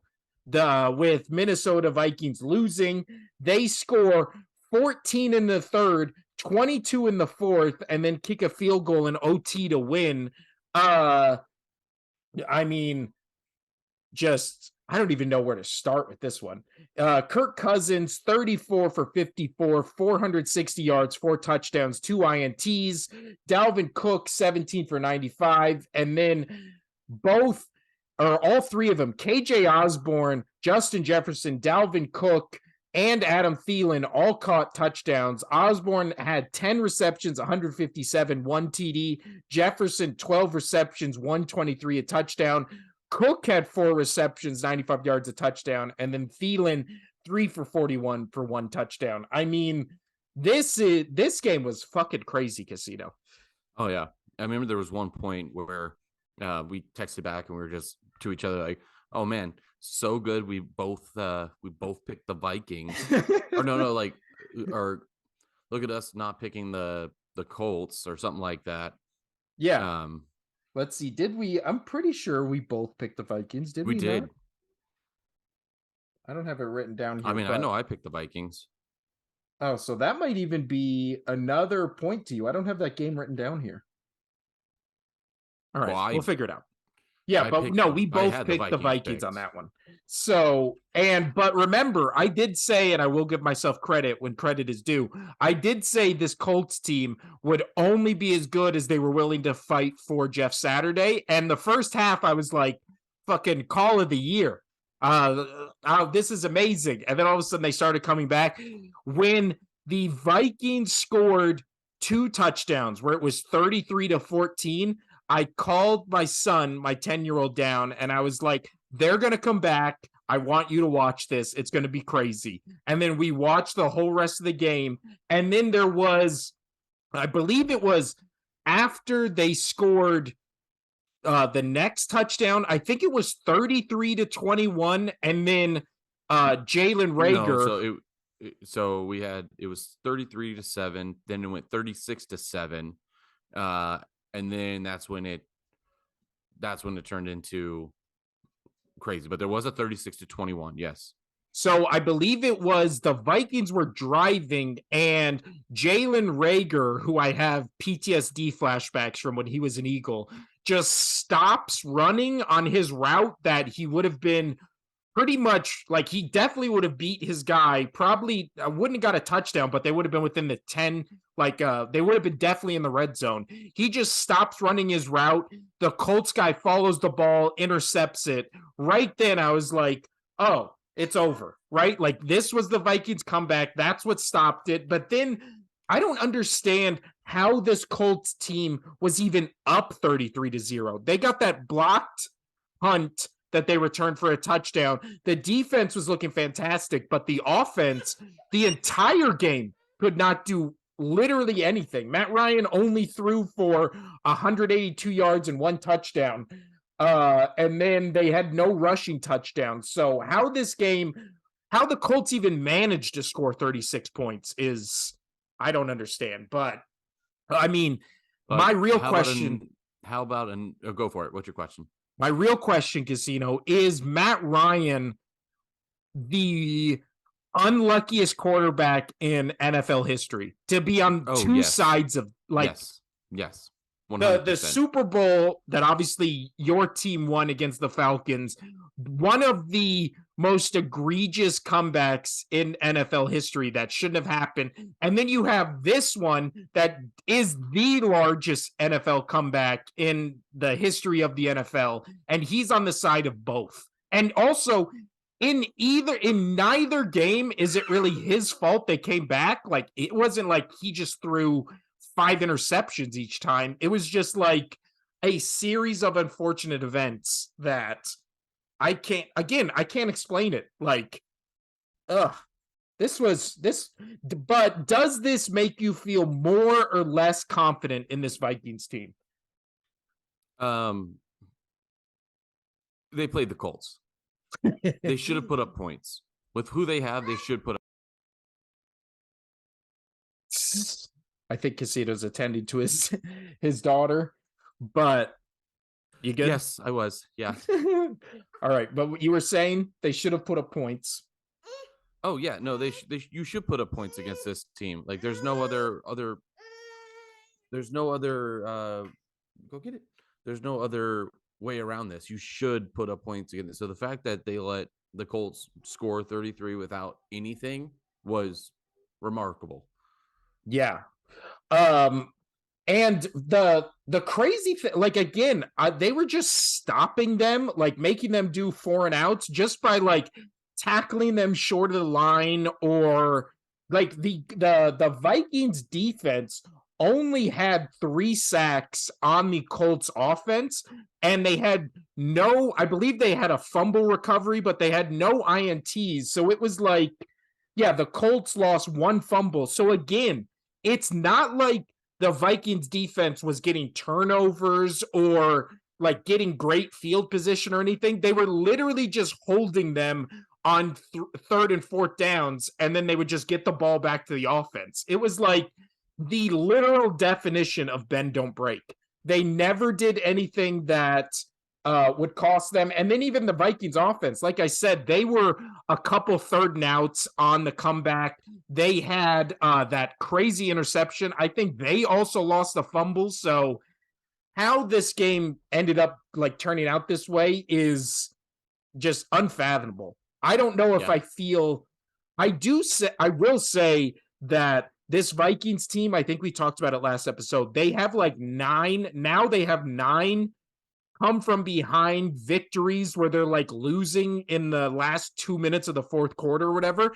With Minnesota Vikings losing, they score 14 in the third, 22 in the fourth, and then kick a field goal in OT to win. I mean, just I don't even know where to start with this one. Kirk Cousins, 34 for 54, 460 yards, 4 touchdowns, 2 INTs. Dalvin Cook, 17 for 95. And then both, or all 3 of them, KJ Osborne, Justin Jefferson, Dalvin Cook, and Adam Thielen all caught touchdowns. Osborne had 10 receptions, 157, 1 TD. Jefferson, 12 receptions, 123, a touchdown. Cook had 4 receptions, 95 yards, a touchdown, and then Thielen 3 for 41 for 1 touchdown. I mean, this game was fucking crazy, Casino.
Oh yeah, I remember there was one point where we texted back and we were just to each other like, "Oh man, so good. We both picked the Vikings." Or no, like or look at us not picking the Colts or something like that.
Yeah.
Um,
Let's see. Did we? I'm pretty sure we both picked the Vikings. Did
we
we not?
did.
I don't have it written down
I
here,
mean, I know
but
I picked the Vikings.
oh, so that might even be another point to you. I don't have that game written down here. All
Well,
right, we'll figure it out. Yeah,
I
but
picked
no,
the
we
I
both
had the
picked the
Vikings
Vikings on
picked.
that one. So, but remember, I did say, and I will give myself credit when credit is due. I did say this Colts team would only be as good as they were willing to fight for Jeff Saturday. And the first half, I was like, fucking call of the year. This is amazing. And then all of a sudden they started coming back. When the Vikings scored 2 touchdowns, where it was 33-14, I called my son, my 10-year-old, down, and I was like, they're going to come back. I want you to watch this. It's going to be crazy. And then we watched the whole rest of the game. And then there was, I believe it was after they scored the next touchdown, I think it was 33-21. And then Jalen
No,
Rager.
so we had, it was 33-7, then it went 36-7. And then that's when it turned into crazy. But there was a 36-21, yes.
So I believe it was the Vikings were driving, and Jalen Rager, who I have PTSD flashbacks from when he was an Eagle, just stops running on his route that he would have been pretty much like, he definitely would have beat his guy. Probably wouldn't have got a touchdown, but they would have been within the 10. Like they would have been definitely in the red zone. He just stops running his route. The Colts guy follows the ball, intercepts it. Right then, I was like, oh, it's over, right? Like, this was the Vikings comeback. That's what stopped it. But then I don't understand how this Colts team was even up 33-0. They got that blocked punt that they returned for a touchdown. The defense was looking fantastic, but the offense, the entire game, could not do literally anything. Matt Ryan only threw for 182 yards and 1 touchdown. And then they had no rushing touchdowns. So how the Colts even managed to score 36 points is, I don't understand. But I mean, my real question.
How about go for it. What's your question?
My real question, Casino, is Matt Ryan the unluckiest quarterback in NFL history to be on two sides of, like,
yes,
100%. The Super Bowl that obviously your team won against the Falcons, one of the most egregious comebacks in NFL history that shouldn't have happened. And then you have this one that is the largest NFL comeback in the history of the NFL. And he's on the side of both. And also, in neither game is it really his fault they came back. Like, it wasn't like he just threw 5 interceptions each time. It was just like a series of unfortunate events that I can't explain it. Like, but does this make you feel more or less confident in this Vikings team?
They played the Colts. They should have put up points. With who they have, they should put up.
I think Casito's attending to his daughter, but you good?
Yes, I was. Yeah.
All right, but you were saying they should have put up points.
Oh yeah, no, you should put up points against this team. Like, there's no other go get it. There's no other way around this. You should put up points against it. So the fact that they let the Colts score 33 without anything was remarkable.
Yeah. And the crazy thing, like, again, they were just stopping them, like making them do 4 and outs just by like tackling them short of the line, or like the Vikings defense only had 3 sacks on the Colts offense, and they had I believe they had a fumble recovery, but they had no INTs. So it was like, yeah, the Colts lost 1 fumble. So again, it's not like the Vikings defense was getting turnovers or like getting great field position or anything. They were literally just holding them on third and fourth downs, and then they would just get the ball back to the offense. It was like the literal definition of bend don't break. They never did anything that would cost them. And then even the Vikings offense, like I said, they were a couple third and outs on the comeback. They had that crazy interception. I think they also lost a fumble. So how this game ended up like turning out this way is just unfathomable. I don't know if I feel I will say that this Vikings team, I think we talked about it last episode. They have like 9. Now they have 9 come from behind victories where they're like losing in the last 2 minutes of the fourth quarter or whatever.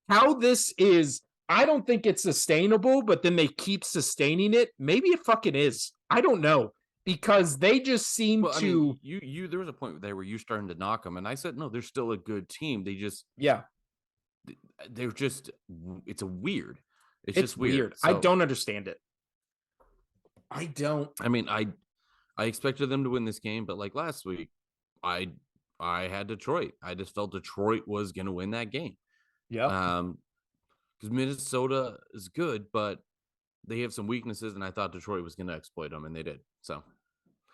How this is, I don't think it's sustainable, but then they keep sustaining it. Maybe it fucking is. I don't know, because they just seem
I mean, you there was a point there where you're starting to knock them, and I said no, they're still a good team. They just they're just it's weird. It's just weird.
So, I don't understand it. I don't.
I mean, I expected them to win this game, but like last week, I had Detroit. I just felt Detroit was going to win that game.
Yeah.
Because Minnesota is good, but they have some weaknesses, and I thought Detroit was going to exploit them, and they did. So,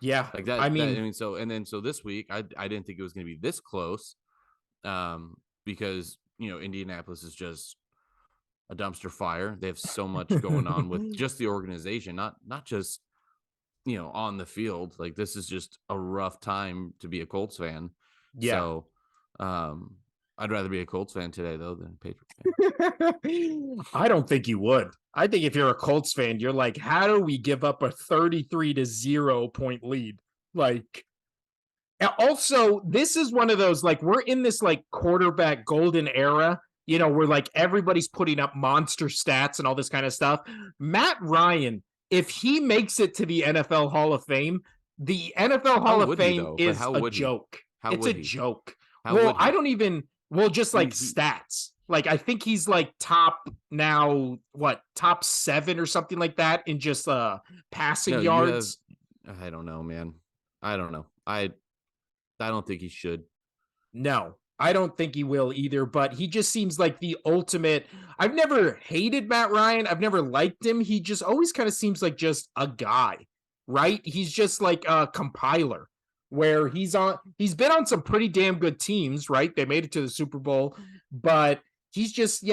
yeah,
like that. So this week, I didn't think it was going to be this close, because Indianapolis is just a dumpster fire. They have so much going on with just the organization, not just on the field. Like, this is just a rough time to be a Colts fan. Yeah. So, I'd rather be a Colts fan today though than a Patriots fan.
I don't think you would. I think if you're a Colts fan, you're like, how do we give up a 33-0 point lead? Like, also, this is one of those, like, we're in this like quarterback golden era, where like everybody's putting up monster stats and all this kind of stuff. Matt Ryan, if he makes it to the NFL Hall of Fame, the NFL Hall of Fame is a joke. It's a joke. Well, I don't even, just like stats. Like, I think he's like top 7 or something like that in just passing yards.
I don't know, man. I don't know. I don't think he should.
No, I don't think he will either, but he just seems like the ultimate. I've never hated Matt Ryan. I've never liked him. He just always kind of seems like just a guy, right? He's just like a compiler where he's been on some pretty damn good teams, right? They made it to the Super Bowl, but he just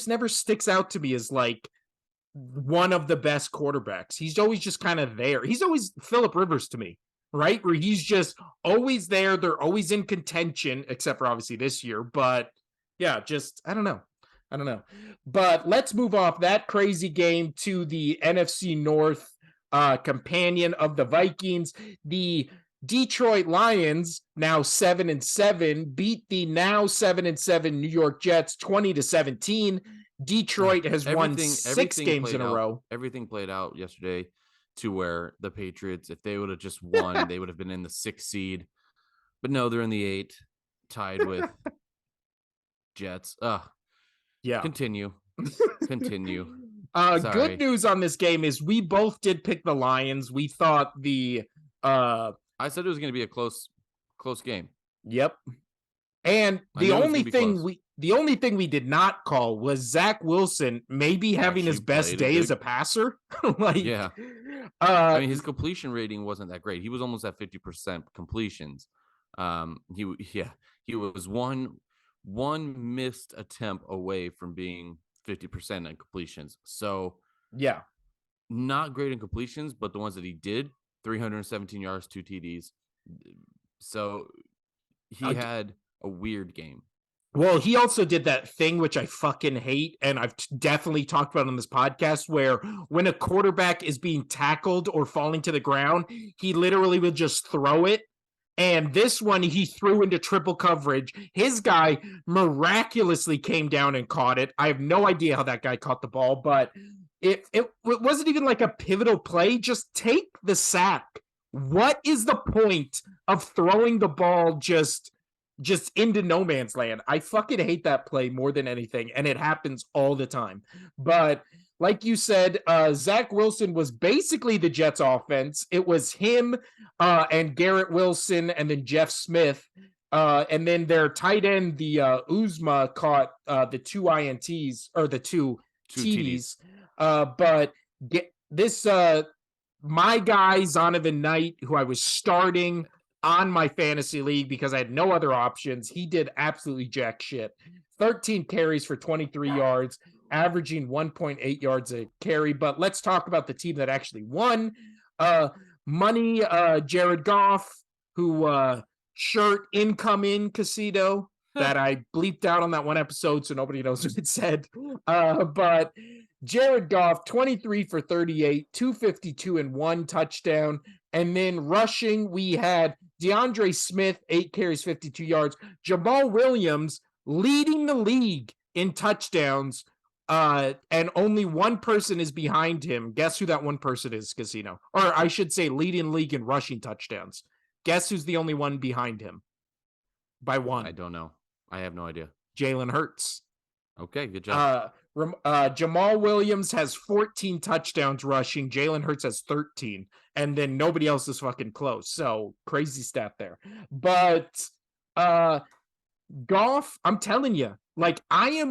never sticks out to me as like one of the best quarterbacks. He's always just kind of there. He's always Phillip Rivers to me, right? Where he's just always there. They're always in contention, except for obviously this year. But yeah, just, I don't know. But let's move off that crazy game to the NFC North companion of the Vikings. The Detroit Lions, now 7-7, beat the now 7-7 New York Jets 20-17. Detroit has won 6 games in a row.
Everything played out yesterday to where the Patriots, if they would have just won, they would have been in the 6th seed. But no, they're in the 8, tied with Jets.
Yeah.
Continue.
Good news on this game is we both did pick the Lions. We thought
I said it was going to be a close game.
Yep. And the only thing we did not call was Zach Wilson maybe having his best day as a passer.
Yeah. I mean, his completion rating wasn't that great. He was almost at 50% completions. He was one missed attempt away from being 50% in completions. So
yeah,
not great in completions, but the ones that he did, 317 yards, 2 TDs. So he had a weird game.
Well, he also did that thing which I fucking hate, and I've definitely talked about on this podcast, where when a quarterback is being tackled or falling to the ground, he literally will just throw it. And this one, he threw into triple coverage. His guy miraculously came down and caught it. I have no idea how that guy caught the ball, but it wasn't even like a pivotal play. Just take the sack. What is the point of throwing the ball just into no man's land? I fucking hate that play more than anything, and it happens all the time. But like you said, Zach Wilson was basically the Jets offense. It was him and Garrett Wilson and then Jeff Smith And then their tight end, the Uzma, caught the 2 INTs or the 2
Two
TDs. But get this my guy Zonovan Knight, who I was starting on my fantasy league because I had no other options, he did absolutely jack shit. 13 carries for 23 yards, averaging 1.8 yards a carry. But let's talk about the team that actually won. Jared Goff, who shirt incoming casino that I bleeped out on that one episode so nobody knows what it said. But Jared Goff, 23 for 38, 252 and 1 touchdown. And then rushing, we had DeAndre Smith, 8 carries, 52 yards. Jamal Williams leading the league in touchdowns. And only one person is behind him. Guess who that one person is, Casino? Or I should say leading league in rushing touchdowns. Guess who's the only one behind him? By one.
I don't know. I have no idea.
Jalen Hurts.
Okay, good job.
Jamal Williams has 14 touchdowns rushing. Jalen Hurts has 13. And then nobody else is fucking close. So crazy stat there. But Goff, I'm telling you, like I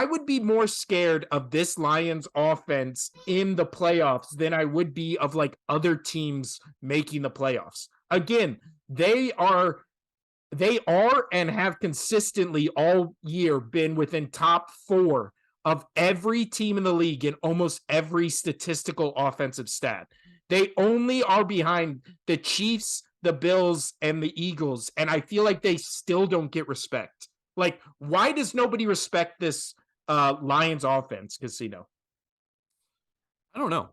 would be more scared of this Lions offense in the playoffs than I would be of like other teams making the playoffs. Again, they are and have consistently all year been within top 4 of every team in the league in almost every statistical offensive stat. They only are behind the Chiefs, the Bills, and the Eagles, and I feel like they still don't get respect. Like, why does nobody respect this Lions offense, Casino?
I don't know.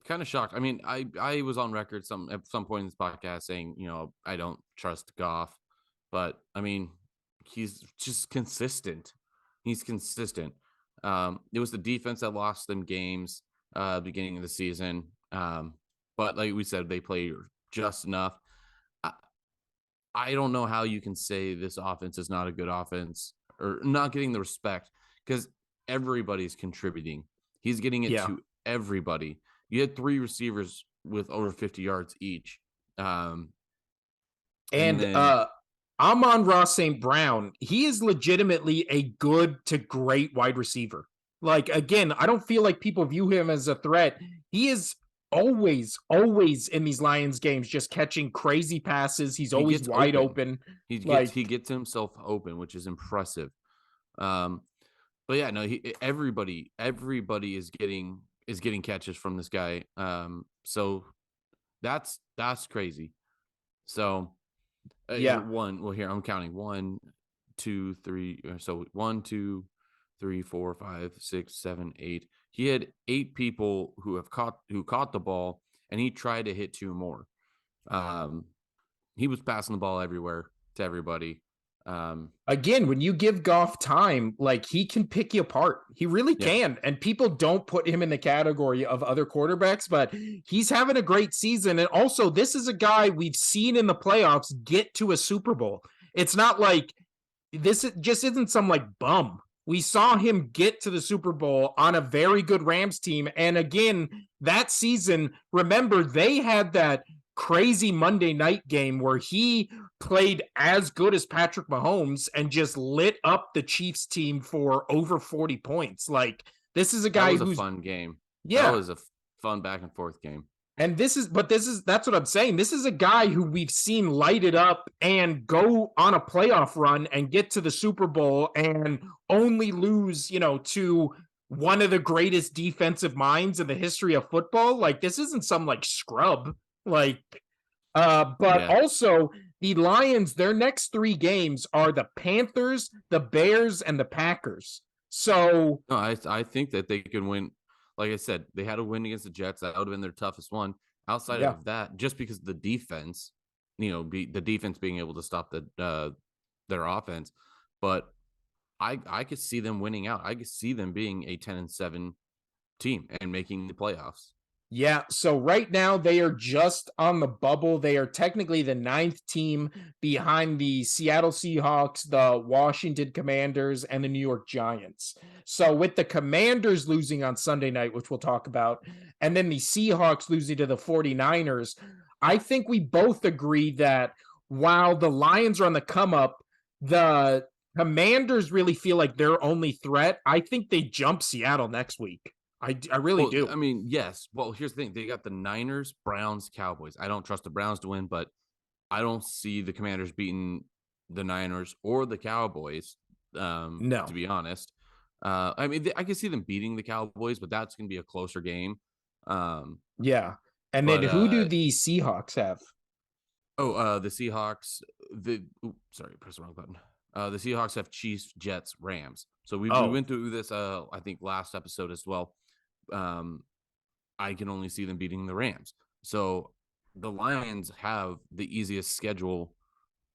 Kind of shocked. I mean, I was on record at some point in this podcast saying, I don't trust Goff. But I mean, he's just consistent. He's consistent. It was the defense that lost them games beginning of the season. But like we said, they played just enough. I don't know how you can say this offense is not a good offense or not getting the respect because everybody's contributing. He's getting it to everybody. You had 3 receivers with over 50 yards each.
Amon-Ra St. Brown, he is legitimately a good to great wide receiver. Like, again, I don't feel like people view him as a threat. He is always in these Lions games just catching crazy passes. He's always wide open.
He gets himself open, which is impressive. But yeah, no, everybody is getting catches from this guy. So that's crazy. So here I'm counting 1, 2, 3. So 1, 2, 3, 4, 5, 6, 7, 8. He had 8 people who caught the ball, and he tried to hit 2 more. He was passing the ball everywhere to everybody.
Again, when you give Goff time, like he can pick you apart. He really can. And people don't put him in the category of other quarterbacks, but he's having a great season. And also, this is a guy we've seen in the playoffs get to a Super Bowl. It's not like this just isn't some like bum. We saw him get to the Super Bowl on a very good Rams team. And again, that season, remember, they had that crazy Monday night game where he played as good as Patrick Mahomes and just lit up the Chiefs team for over 40 points. Like, this is a guy
who's a fun game.
Yeah.
That was a fun back and forth game.
And that's what I'm saying. This is a guy who we've seen light it up and go on a playoff run and get to the Super Bowl and only lose, to one of the greatest defensive minds in the history of football. Like, this isn't some like scrub. Also the Lions, their next 3 games are the Panthers, the Bears, and the Packers. So
no, I think that they can win. Like I said, they had a win against the Jets. That would have been their toughest one. Outside of that, just because the defense, the defense being able to stop their offense, but I could see them winning out. I could see them being a 10-7 team and making the playoffs.
Yeah, so right now they are just on the bubble. They are technically the 9th team behind the Seattle Seahawks, the Washington Commanders, and the New York Giants. So with the Commanders losing on Sunday night, which we'll talk about, and then the Seahawks losing to the 49ers, I think we both agree that while the Lions are on the come up, the Commanders really feel like their only threat. I think they jump Seattle next week. I really
Well,
do.
I mean, yes. Well, here's the thing: they got the Niners, Browns, Cowboys. I don't trust the Browns to win, but I don't see the Commanders beating the Niners or the Cowboys. To
No.
be honest, I mean, I can see them beating the Cowboys, but that's going to be a closer game. Um,
Yeah. And then
but
who do the Seahawks have?
the Seahawks. Sorry, press the wrong button. The Seahawks have Chiefs, Jets, Rams. So we
Oh,
went through this. I think last episode as well. I can only see them beating the Rams. So the Lions have the easiest schedule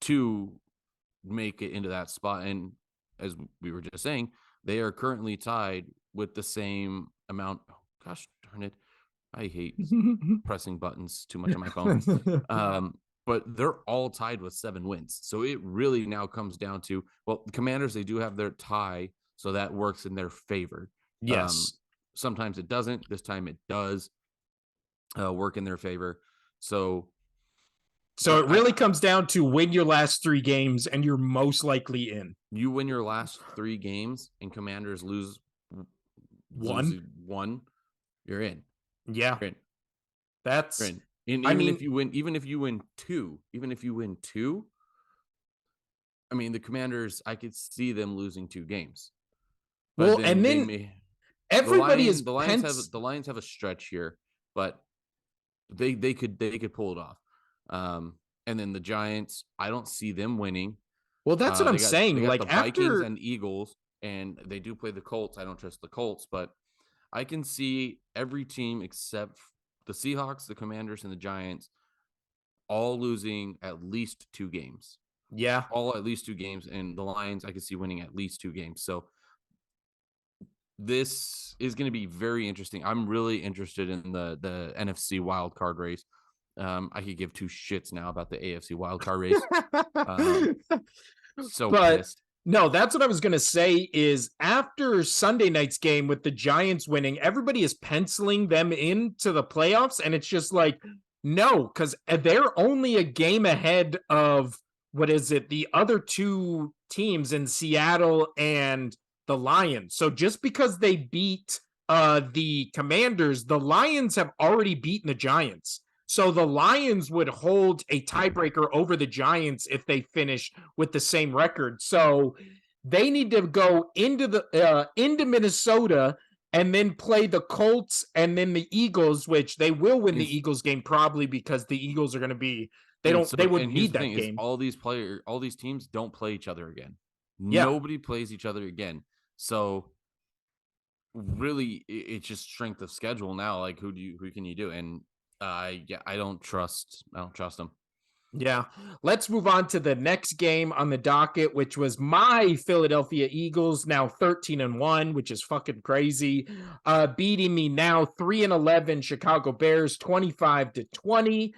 to make it into that spot. And as we were just saying, they are currently tied with the same amount. Oh, gosh darn it. I hate pressing buttons too much on my phone. But they're all tied with 7 wins. So it really now comes down to, well, the Commanders, they do have their tie. So that works in their favor.
yes.
Sometimes it doesn't. This time it does work in their favor. So
So it really comes down to win your last 3 games and you're most likely in.
You win your last 3 games and Commanders lose one, you're in.
Yeah.
You're in.
That's
you're in. And even if you win two, I mean the Commanders, I could see them losing 2 games.
But well, and then everybody is
the Lions have a stretch here, but they could pull it off. And then the Giants, I don't see them winning.
Well, that's what I'm saying.
They got
like
the Vikings and Eagles, and they do play the Colts. I don't trust the Colts, but I can see every team except the Seahawks, the Commanders, and the Giants all losing at least 2 games.
Yeah.
All at least 2 games. And the Lions, I can see winning at least 2 games. So this is going to be very interesting. I'm really interested in the NFC wild card race. I could give 2 shits now about the AFC wild card race. Pissed.
No, that's what I was going to say is after Sunday night's game with the Giants winning, everybody is penciling them into the playoffs. And it's just like, no, because they're only a game ahead of, the other 2 teams in Seattle and the Lions. So just because they beat the Commanders, the Lions have already beaten the Giants. So the Lions would hold a tiebreaker over the Giants if they finish with the same record. So they need to go into Minnesota and then play the Colts and then the Eagles, which they will win the Eagles game probably because the Eagles are going to be they wouldn't need that game.
All these teams don't play each other again.
Yeah.
Nobody plays each other again. So really it's just strength of schedule now. Like who can you do? And I don't trust them.
Yeah. Let's move on to the next game on the docket, which was my Philadelphia Eagles, now 13-1, which is fucking crazy. Beating me now 3-11 Chicago Bears 25-20.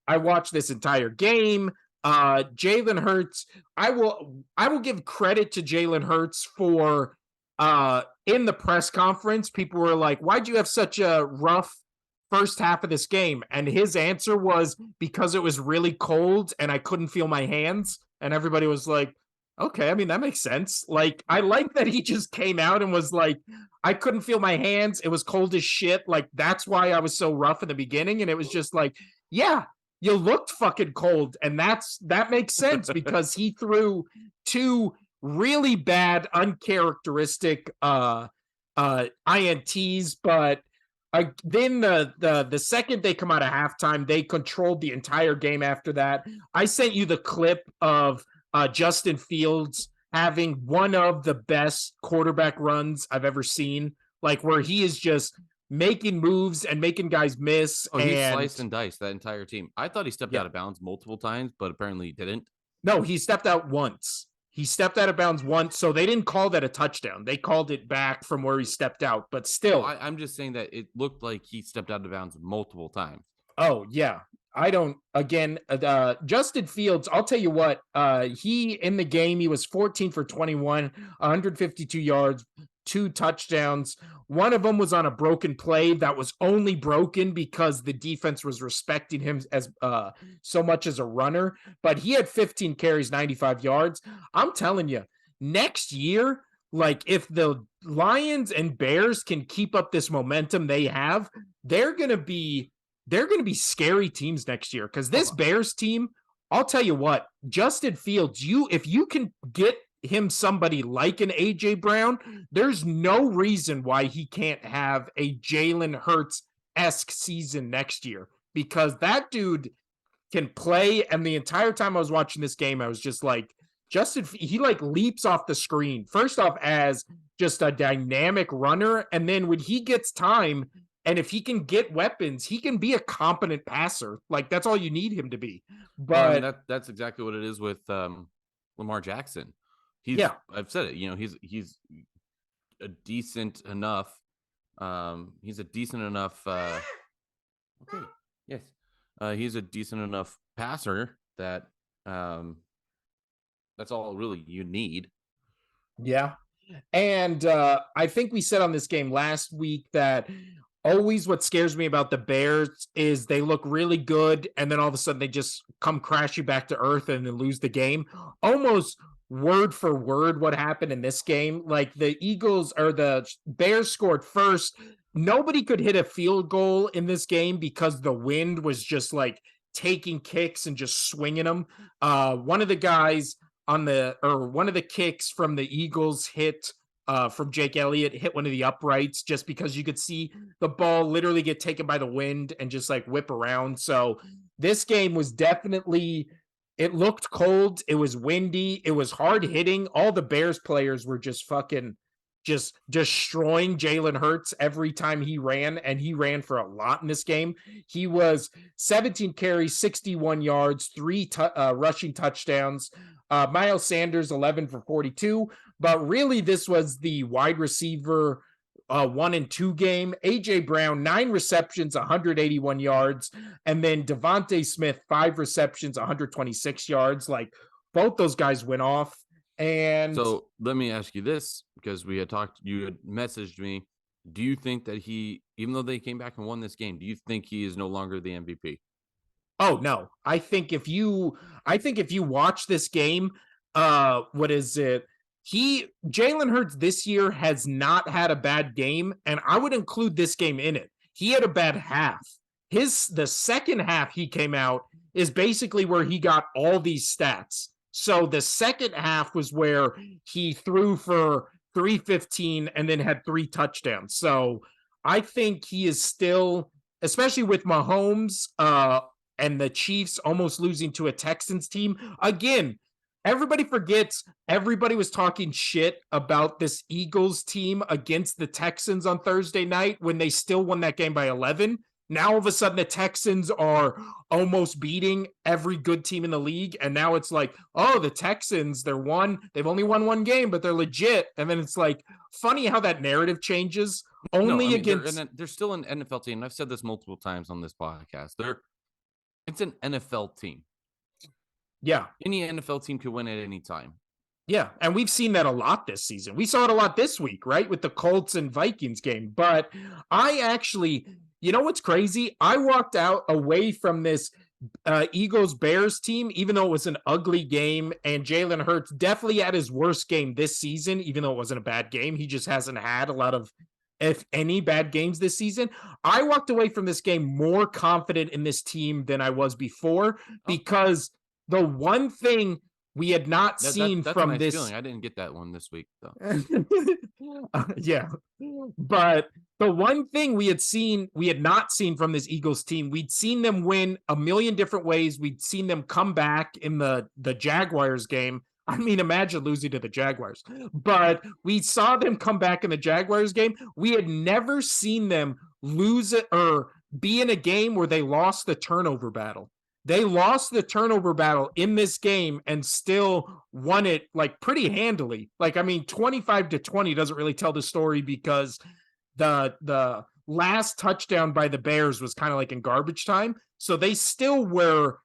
I watched this entire game. Jalen Hurts, I will give credit to Jalen Hurts for in the press conference, people were like, why'd you have such a rough first half of this game? And his answer was because it was really cold and I couldn't feel my hands. And everybody was like, okay, I mean, that makes sense. Like, I like that he just came out and was like, I couldn't feel my hands. It was cold as shit. Like, that's why I was so rough in the beginning. And it was just like, yeah, you looked fucking cold. And that makes sense because he threw 2 really bad, uncharacteristic INTs, but then the second they come out of halftime, they controlled the entire game after that. I sent you the clip of Justin Fields having one of the best quarterback runs I've ever seen, like where he is just making moves and making guys miss.
Oh, he sliced and diced that entire team. I thought he stepped out of bounds multiple times, but apparently he didn't.
No, he stepped out once. He stepped out of bounds once, so they didn't call that a touchdown. They called it back from where he stepped out, but still.
I'm just saying that it looked like he stepped out of bounds multiple times.
Oh, yeah. I don't, again, Justin Fields, I'll tell you what, he, in the game, he was 14 for 21, 152 yards, 2 touchdowns. One of them was on a broken play that was only broken because the defense was respecting him as so much as a runner. But he had 15 carries, 95 yards. I'm telling you, next year, like if the Lions and Bears can keep up this momentum they have, they're gonna be scary teams next year. Because this Bears team, I'll tell you what, Justin Fields, if you can get him somebody like an AJ Brown, there's no reason why he can't have a Jalen Hurts-esque season next year, because that dude can play. And the entire time I was watching this game, I was just like, he like leaps off the screen, first off as just a dynamic runner, and then when he gets time, and if he can get weapons, he can be a competent passer. Like, that's all you need him to be. But
well, I mean, that's exactly what it is with Lamar Jackson. I've said it, he's a decent enough he's a decent enough okay, yes. He's a decent enough passer that that's all really you need.
Yeah. And I think we said on this game last week that always what scares me about the Bears is they look really good, and then all of a sudden they just come crashing back to earth and then lose the game. Almost word for word what happened in this game. Like, the Bears scored first. Nobody could hit a field goal in this game because the wind was just like taking kicks and just swinging them. One of the guys one of the kicks from the Eagles hit from Jake Elliott, hit one of the uprights, just because you could see the ball literally get taken by the wind and just like whip around. So this game was definitely, it looked cold. It was windy. It was hard hitting. All the Bears players were just fucking just destroying Jalen Hurts every time he ran, and he ran for a lot in this game. He was 17 carries, 61 yards, 3 rushing touchdowns. Miles Sanders, 11 for 42. But really, this was the wide receiver 1 and 2 game. AJ Brown, 9 receptions, 181 yards. And then Devontae Smith, 5 receptions, 126 yards. Like, both those guys went off. And
so let me ask you this, because you had messaged me. Do you think that even though they came back and won this game, do you think he is no longer the MVP?
Oh no. I think if you watch this game, what is it? Jalen Hurts this year has not had a bad game, and I would include this game in it. He had a bad half. The second half he came out is basically where he got all these stats. So the second half was where he threw for 315 and then had 3 touchdowns. So I think he is still, especially with Mahomes and the Chiefs almost losing to a Texans team. Again, everybody forgets everybody was talking shit about this Eagles team against the Texans on Thursday night when they still won that game by 11. Now, all of a sudden, the Texans are almost beating every good team in the league. And now it's like, oh, the Texans, they've only won 1 game, but they're legit. And then it's like, funny how that narrative changes.
They're still an NFL team. I've said this multiple times on this podcast. It's an NFL team.
Yeah.
Any NFL team could win at any time.
Yeah, and we've seen that a lot this season. We saw it a lot this week, right, with the Colts and Vikings game. But I actually, you know what's crazy? I walked away from this Eagles-Bears team, even though it was an ugly game, and Jalen Hurts definitely had his worst game this season, even though it wasn't a bad game. He just hasn't had a lot of, if any, bad games this season. I walked away from this game more confident in this team than I was before, because the one thing we had not seen
that's
from
a nice
this
feeling. I didn't get that one this week, though.
Yeah, but the one thing we had not seen from this Eagles team, we'd seen them win a million different ways. We'd seen them come back in the Jaguars game. I mean, imagine losing to the Jaguars. But we saw them come back in the Jaguars game. We had never seen them lose it or be in a game where they lost the turnover battle. They lost the turnover battle in this game and still won it like pretty handily. Like, I mean, 25-20 doesn't really tell the story, because the last touchdown by the Bears was kind of like in garbage time. So they still were,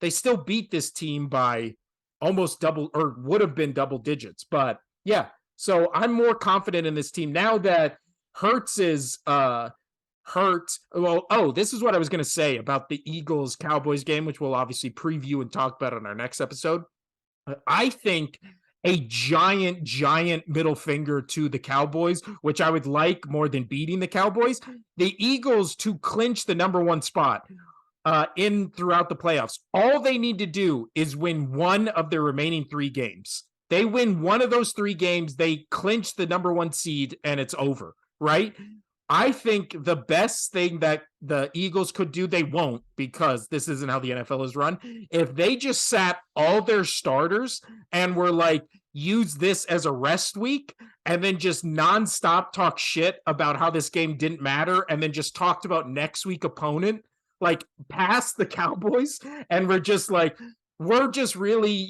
they still beat this team by almost double, or would have been double digits. But yeah, So I'm more confident in this team now that Hurts is hurt. Well, this is what I was going to say about the Eagles Cowboys game, which we'll obviously preview and talk about on our next episode. I think a giant middle finger to the Cowboys, which I would like more than beating the Cowboys. The Eagles to clinch the number 1 spot in throughout the playoffs. All they need to do is win one of their remaining 3 games. They win one of those 3 games, they clinch the number 1 seed, and it's over, right? I think the best thing that the Eagles could do, they won't because this isn't how the NFL is run. If they just sat all their starters and were like, use this as a rest week and then just nonstop talk shit about how this game didn't matter and then just talked about next week opponent, like past the Cowboys, and we're just like, we're just really,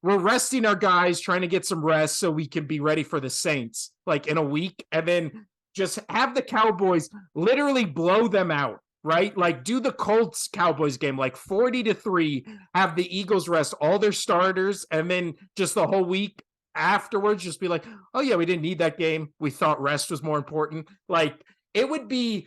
we're resting our guys, trying to get some rest so we can be ready for the Saints like in a week, and then just have the Cowboys literally blow them out, right? Like do the Colts Cowboys game, like 40-3, have the Eagles rest all their starters, and then just the whole week afterwards, just be like, oh yeah, we didn't need that game. We thought rest was more important. Like it would be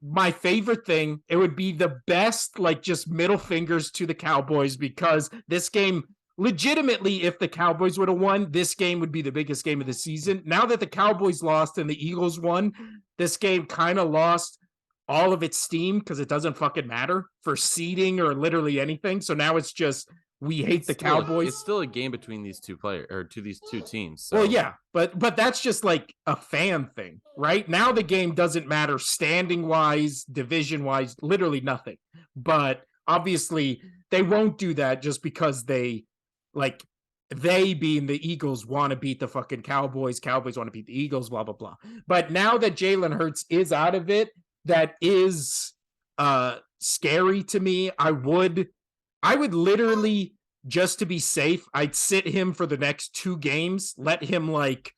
my favorite thing. It would be the best, like just middle fingers to the Cowboys, because this game, legitimately, if the Cowboys would have won, this game would be the biggest game of the season. Now that the Cowboys lost and the Eagles won, this game kind of lost all of its steam because it doesn't fucking matter for seeding or literally anything. So now it's just, we hate the Cowboys.
It's still a game between these two players, or to these two teams. So.
Well, yeah, but that's just like a fan thing, right? Now the game doesn't matter standing wise, division wise, literally nothing. But obviously they won't do that just because they being the Eagles want to beat the fucking Cowboys want to beat the Eagles, blah blah blah. But now that Jalen Hurts is out of it, that is scary to me. I would literally, just to be safe, I'd sit him for the next 2 games, let him let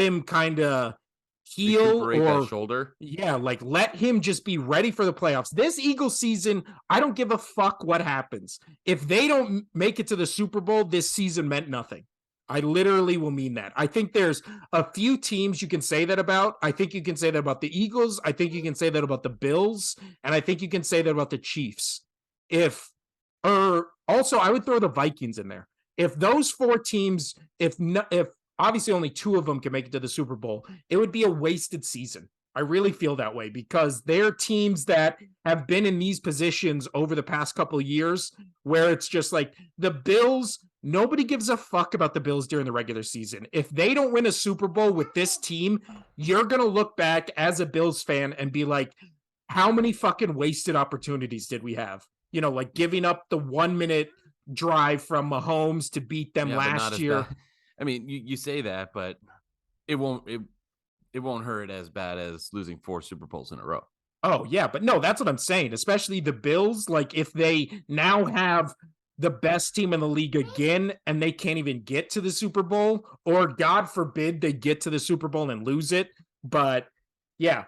him kind of heal or
that shoulder.
Yeah, like let him just be ready for the playoffs. This Eagles season, I don't give a fuck what happens. If they don't make it to the Super Bowl, this season meant nothing. I literally will mean that. I think there's a few teams you can say that about. I think you can say that about the Eagles. I think you can say that about the Bills. And I think you can say that about the Chiefs. Also, I would throw the Vikings in there. If those 4 teams, if obviously only 2 of them can make it to the Super Bowl, it would be a wasted season. I really feel that way because they're teams that have been in these positions over the past couple of years where it's just like the Bills, nobody gives a fuck about the Bills during the regular season. If they don't win a Super Bowl with this team, you're going to look back as a Bills fan and be like, how many fucking wasted opportunities did we have? Like giving up the 1-minute drive from Mahomes to beat them last year.
I mean, you say that, but it won't hurt as bad as losing 4 Super Bowls in a row.
Oh yeah, but no, that's what I'm saying. Especially the Bills, like if they now have the best team in the league again and they can't even get to the Super Bowl, or God forbid they get to the Super Bowl and lose it. But yeah,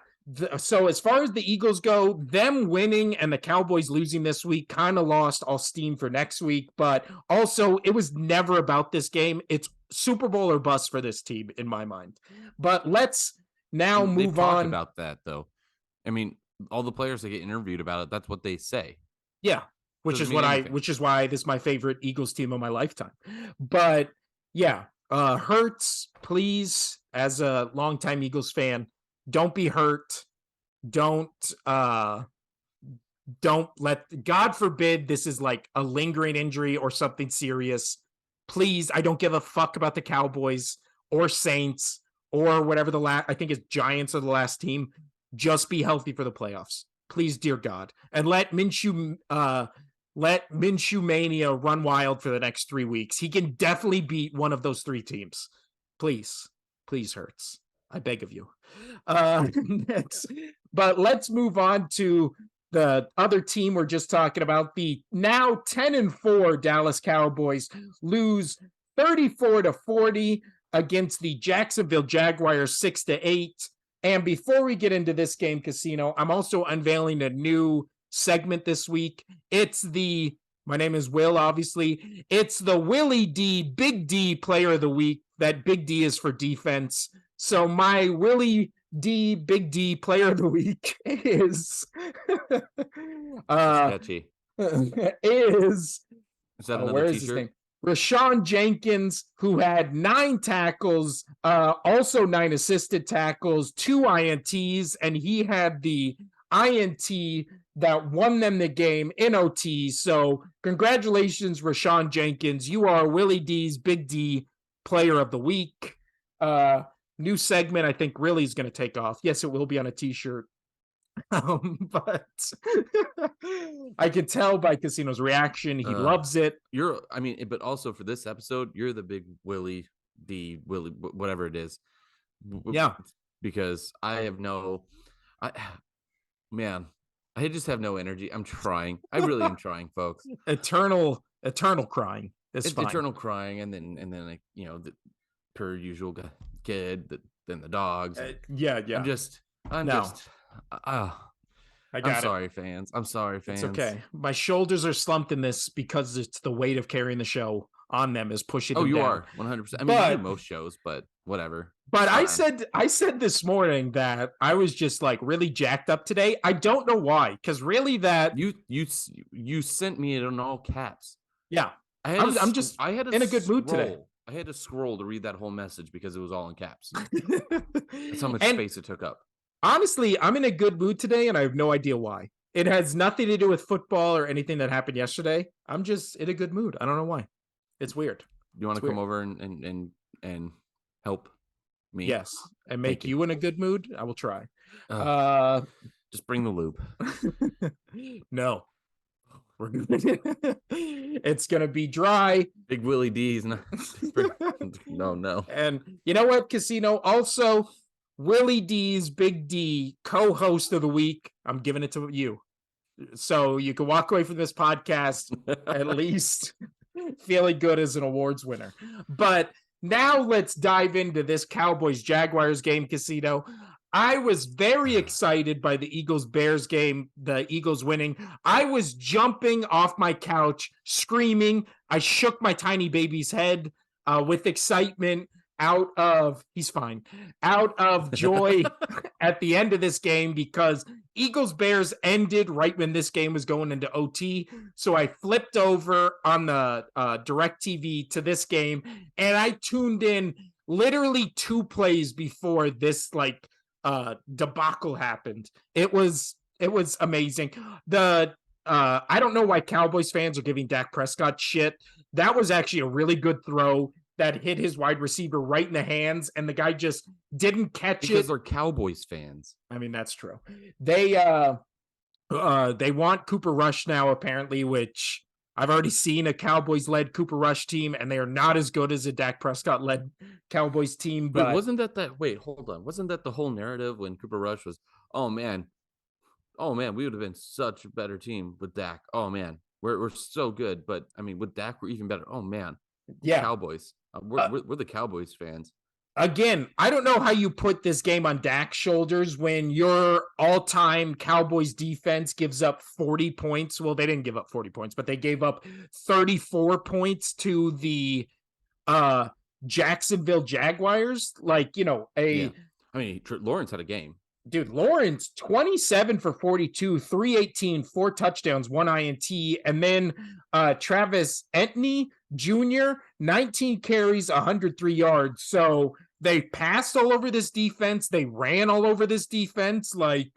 so as far as the Eagles go, them winning and the Cowboys losing this week kind of lost all steam for next week. But also, it was never about this game. It's Super Bowl or bust for this team in my mind. But let's now move on
about that, though. I mean, all the players that get interviewed about it, that's what they say.
Yeah, which is why this is my favorite Eagles team of my lifetime. But yeah, Hurts, please, as a longtime Eagles fan, don't be hurt. Don't let, God forbid, this is like a lingering injury or something serious. Please, I don't give a fuck about the Cowboys or Saints or whatever I think it's Giants are the last team. Just be healthy for the playoffs. Please, dear God. And let Minshew Mania run wild for the next 3 weeks. He can definitely beat one of those 3 teams. Please, Hurts. I beg of you. But let's move on to the other team we're just talking about. The now 10-4 Dallas Cowboys lose 34-40 against the Jacksonville Jaguars 6-8. And before we get into this game, Casino, I'm also unveiling a new segment this week. It's the My name is Will, obviously. It's the Willie D, Big D player of the week. That Big D is for defense. So my Willie D, Big D player of the week is
Sketchy.
is
Is that another
where is his
t-shirt?
name? Rashawn Jenkins, who had 9 tackles, also 9 assisted tackles, 2 INTs, and he had the INT that won them the game in OT. So congratulations, Rashawn Jenkins. You are Willie D's Big D player of the week. New segment, I think really is going to take off. Yes, it will be on a t-shirt. But I can tell by Casino's reaction, he loves it.
But also for this episode, you're the big Willie D, Willie, whatever it is.
Yeah.
Because I just have no energy. I'm trying. I really am trying, folks.
Eternal crying. It's fine.
Eternal crying, and then like, the per usual kid, then the dogs.
Yeah.
I'm sorry, fans.
It's okay. My shoulders are slumped in this because it's the weight of carrying the show on them is pushing them down.
You are 100%. I mean, you do most shows, but whatever.
But I said this morning that I was just like really jacked up today. I don't know why, because really that
you sent me it in all caps.
Yeah, I had in a good mood today.
I had to scroll to read that whole message because it was all in caps. That's how much space it took up.
Honestly, I'm in a good mood today, and I have no idea why. It has nothing to do with football or anything that happened yesterday. I'm just in a good mood. I don't know why. It's weird.
You want to come over and help me?
Yes, and make you in a good mood? I will try.
Just bring the lube.
No. We're good. It's gonna be dry.
Big Willie D's not. No.
And you know what, Casino? Also, Willie D's Big D co-host of the week. I'm giving it to you, so you can walk away from this podcast at least feeling good as an awards winner. But now let's dive into this Cowboys-Jaguars game, Casino. I was very excited by the Eagles-Bears game, the Eagles winning. I was jumping off my couch, screaming. I shook my tiny baby's head with excitement out of joy at the end of this game because Eagles-Bears ended right when this game was going into OT. So I flipped over on the DirecTV to this game, and I tuned in literally 2 plays before this, debacle happened. It was amazing. I don't know why Cowboys fans are giving Dak Prescott shit. That was actually a really good throw that hit his wide receiver right in the hands, and the guy just didn't catch it.
Because they're Cowboys fans.
I mean, that's true. They want Cooper Rush now, apparently, which I've already seen a Cowboys-led Cooper Rush team, and they are not as good as a Dak Prescott-led Cowboys team. But
wasn't that wait, hold on. Wasn't that the whole narrative when Cooper Rush was, oh man, we would have been such a better team with Dak. Oh man, we're so good. But I mean, with Dak, we're even better. Oh man,
yeah,
Cowboys. We're the Cowboys fans.
Again, I don't know how you put this game on Dak's shoulders when your all-time Cowboys defense gives up 40 points. Well, they didn't give up 40 points, but they gave up 34 points to the Jacksonville Jaguars.
I mean, Lawrence had a game.
Dude, Lawrence, 27 for 42, 318, 4 touchdowns, 1 INT. And then Travis Etienne Jr., 19 carries, 103 yards. So they passed all over this defense. They ran all over this defense. I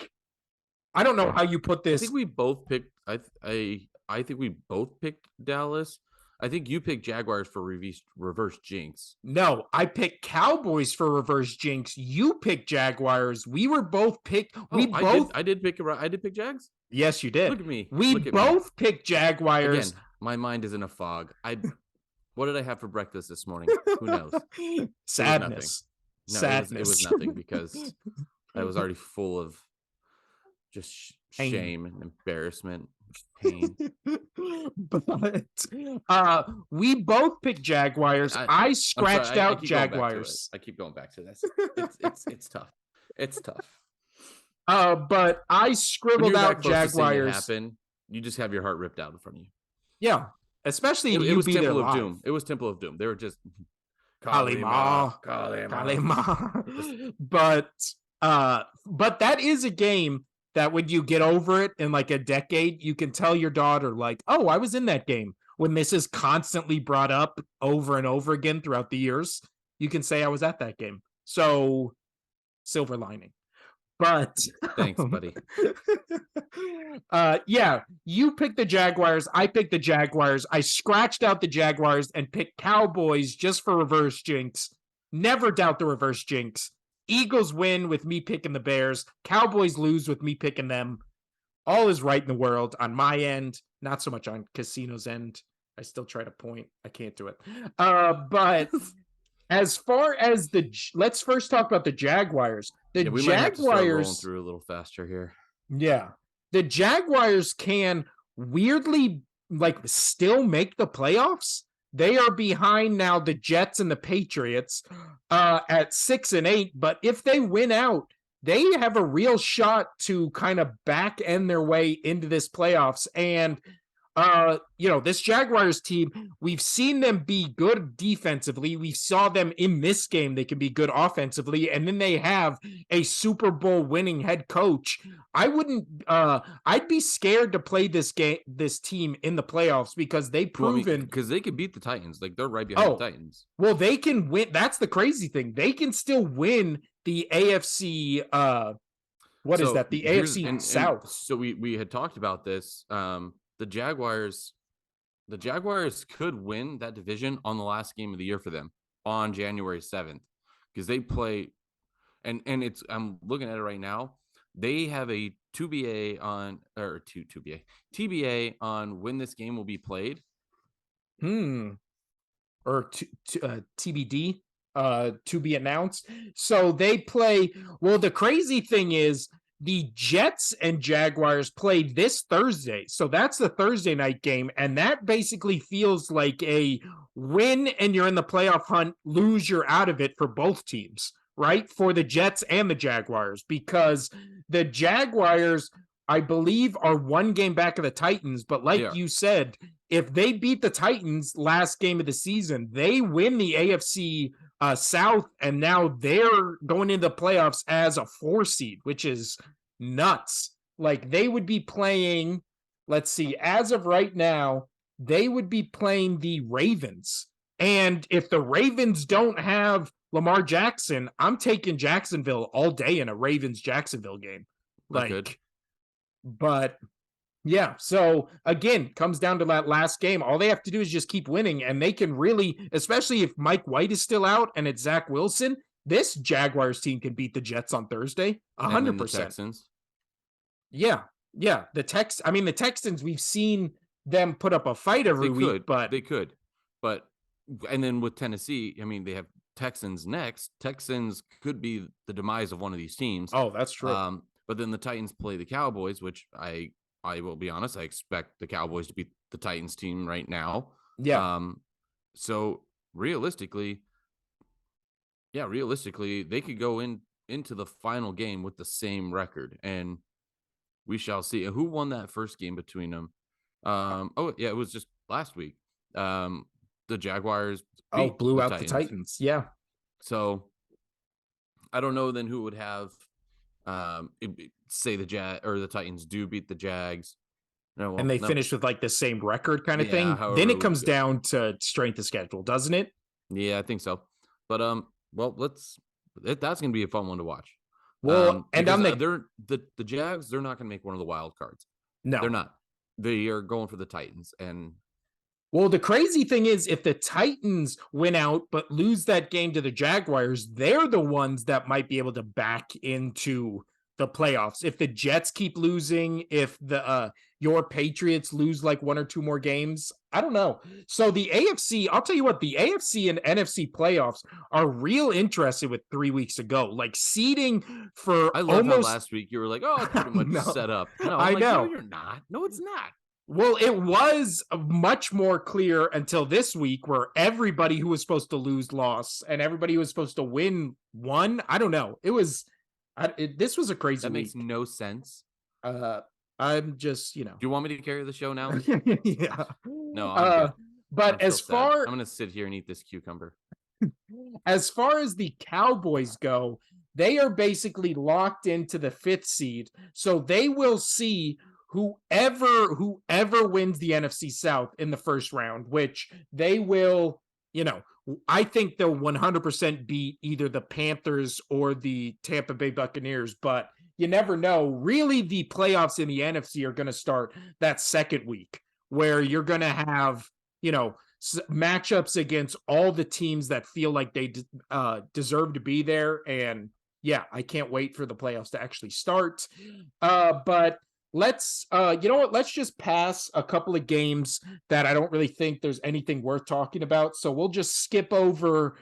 don't know how you put this.
I think we both picked. I think we both picked Dallas. I think you picked Jaguars for reverse jinx.
No, I picked Cowboys for reverse jinx. You picked Jaguars. We were both picked.
I did pick Jags.
Yes, you did.
Look at me.
We both picked Jaguars.
Again, my mind is in a fog. What did I have for breakfast this morning? Who knows?
Sadness.
Sadness. It was nothing because I was already full of just shame and embarrassment. Pain.
But we both picked Jaguars. I scratched out Jaguars.
I keep going back to this. It's tough. It's tough.
But I scribbled out Jaguars.
Happen, you just have your heart ripped out in front of you.
Yeah, especially
It
you
was
be there
Temple of
live.
Doom. It was Temple of Doom. They were just
Kalima, Kalima. But that is a game that when you get over it in like a decade, you can tell your daughter, like, oh, I was in that game. When this is constantly brought up over and over again throughout the years, you can say I was at that game. So, silver lining. But
Thanks, buddy.
yeah, you picked the Jaguars. I picked the Jaguars. I scratched out the Jaguars and picked Cowboys just for reverse jinx. Never doubt the reverse jinx. Eagles win with me picking the Bears. Cowboys lose with me picking them. All is right in the world on my end, not so much on Casino's end. I still try to point. I can't do it. But as far as let's first talk about the Jaguars. The
We might have to start rolling
Jaguars,
through a little faster here.
yeah, the Jaguars can weirdly like still make the playoffs. They are behind now the Jets and the Patriots at 6-8. But if they win out, they have a real shot to kind of back end their way into this playoffs. And this Jaguars team, we've seen them be good defensively. We saw them in this game. They can be good offensively. And then they have a Super Bowl winning head coach. I'd be scared to play this team in the playoffs because they've proven.
Because they could beat the Titans. Like, they're right behind the Titans.
Well, they can win. That's the crazy thing. They can still win the AFC. What is that? The AFC South.
So we had talked about this. The Jaguars could win that division on the last game of the year for them on January 7th, because they play, and it's, I'm looking at it right now. They have a TBA on when this game will be played.
Or TBD, to be announced. So they play. Well, the crazy thing is, the Jets and Jaguars play this Thursday. So that's the Thursday night game. And that basically feels like a win and you're in the playoff hunt, lose, you're out of it for both teams, right? For the Jets and the Jaguars, because the Jaguars, I believe, are one game back of the Titans. But like you said, if they beat the Titans last game of the season, they win the AFC South, and now they're going into the playoffs as a 4 seed, which is nuts. Like, they would be playing, let's see, as of right now, they would be playing the Ravens. And if the Ravens don't have Lamar Jackson, I'm taking Jacksonville all day in a Ravens-Jacksonville game. But yeah, so again, comes down to that last game. All they have to do is just keep winning, and they can really, especially if Mike White is still out and it's Zach Wilson, this Jaguars team can beat the Jets on Thursday, 100%.
The Texans.
Yeah. The Texans, we've seen them put up a fight every week, but
they could. But and then with Tennessee, I mean, they have Texans next. Texans could be the demise of one of these teams.
Oh, that's true.
But then the Titans play the Cowboys, which I will be honest, I expect the Cowboys to beat the Titans team right now.
Yeah.
So realistically, they could go into the final game with the same record, and we shall see. Who won that first game between them? It was just last week. The Jaguars
blew out the Titans. Yeah.
So I don't know then who would have say the Titans do beat the Jags.
And they finish with like the same record kind of thing. Then it comes down to strength of schedule, doesn't it?
Yeah, I think so. But that's going to be a fun one to watch.
Well, and on
the Jags, they're not going to make one of the wild cards.
No,
they're not. They are going for the Titans. And
well, the crazy thing is, if the Titans win out but lose that game to the Jaguars, they're the ones that might be able to back into the playoffs. If the Jets keep losing, if your Patriots lose like 1 or 2 more games, I don't know. So the AFC, I'll tell you what, the AFC and NFC playoffs are real interested with 3 weeks ago. Like, seeding for
I love how last week you were like, oh, it's pretty much set up. No,
I know.
No, you're not. No, it's not.
Well, it was much more clear until this week, where everybody who was supposed to lose lost and everybody who was supposed to win won. I don't know. This was a crazy week.
Makes no sense.
I'm just,
Do you want me to carry the show now?
Yeah.
No, I'm
Uh,
good. I'm
but
still sad. I'm gonna sit here and eat this cucumber.
as far as the Cowboys go, they are basically locked into the 5th seed. So they will see whoever wins the NFC South in the first round, which they will, I think they'll 100% beat either the Panthers or the Tampa Bay Buccaneers, but you never know. Really, the playoffs in the NFC are going to start that second week where you're going to have, matchups against all the teams that feel like they deserve to be there. And yeah, I can't wait for the playoffs to actually start. But let's you know what, let's just pass a couple of games that I don't really think there's anything worth talking about, so we'll just skip over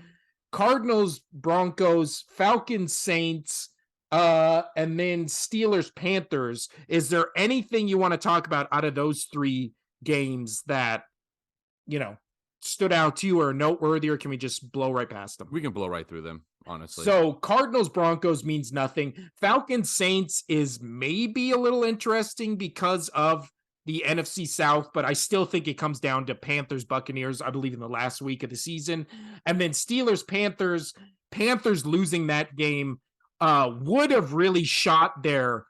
Cardinals, Broncos, Falcons, Saints, and then Steelers, Panthers. Is there anything you want to talk about out of those 3 games that you know stood out to you or noteworthy, or can we just blow right past them?
We can blow right through them, honestly.
So Cardinals Broncos means nothing. Falcons Saints is maybe a little interesting because of the NFC South, but I still think it comes down to Panthers Buccaneers, I believe, in the last week of the season. And then Steelers Panthers losing that game would have really shot their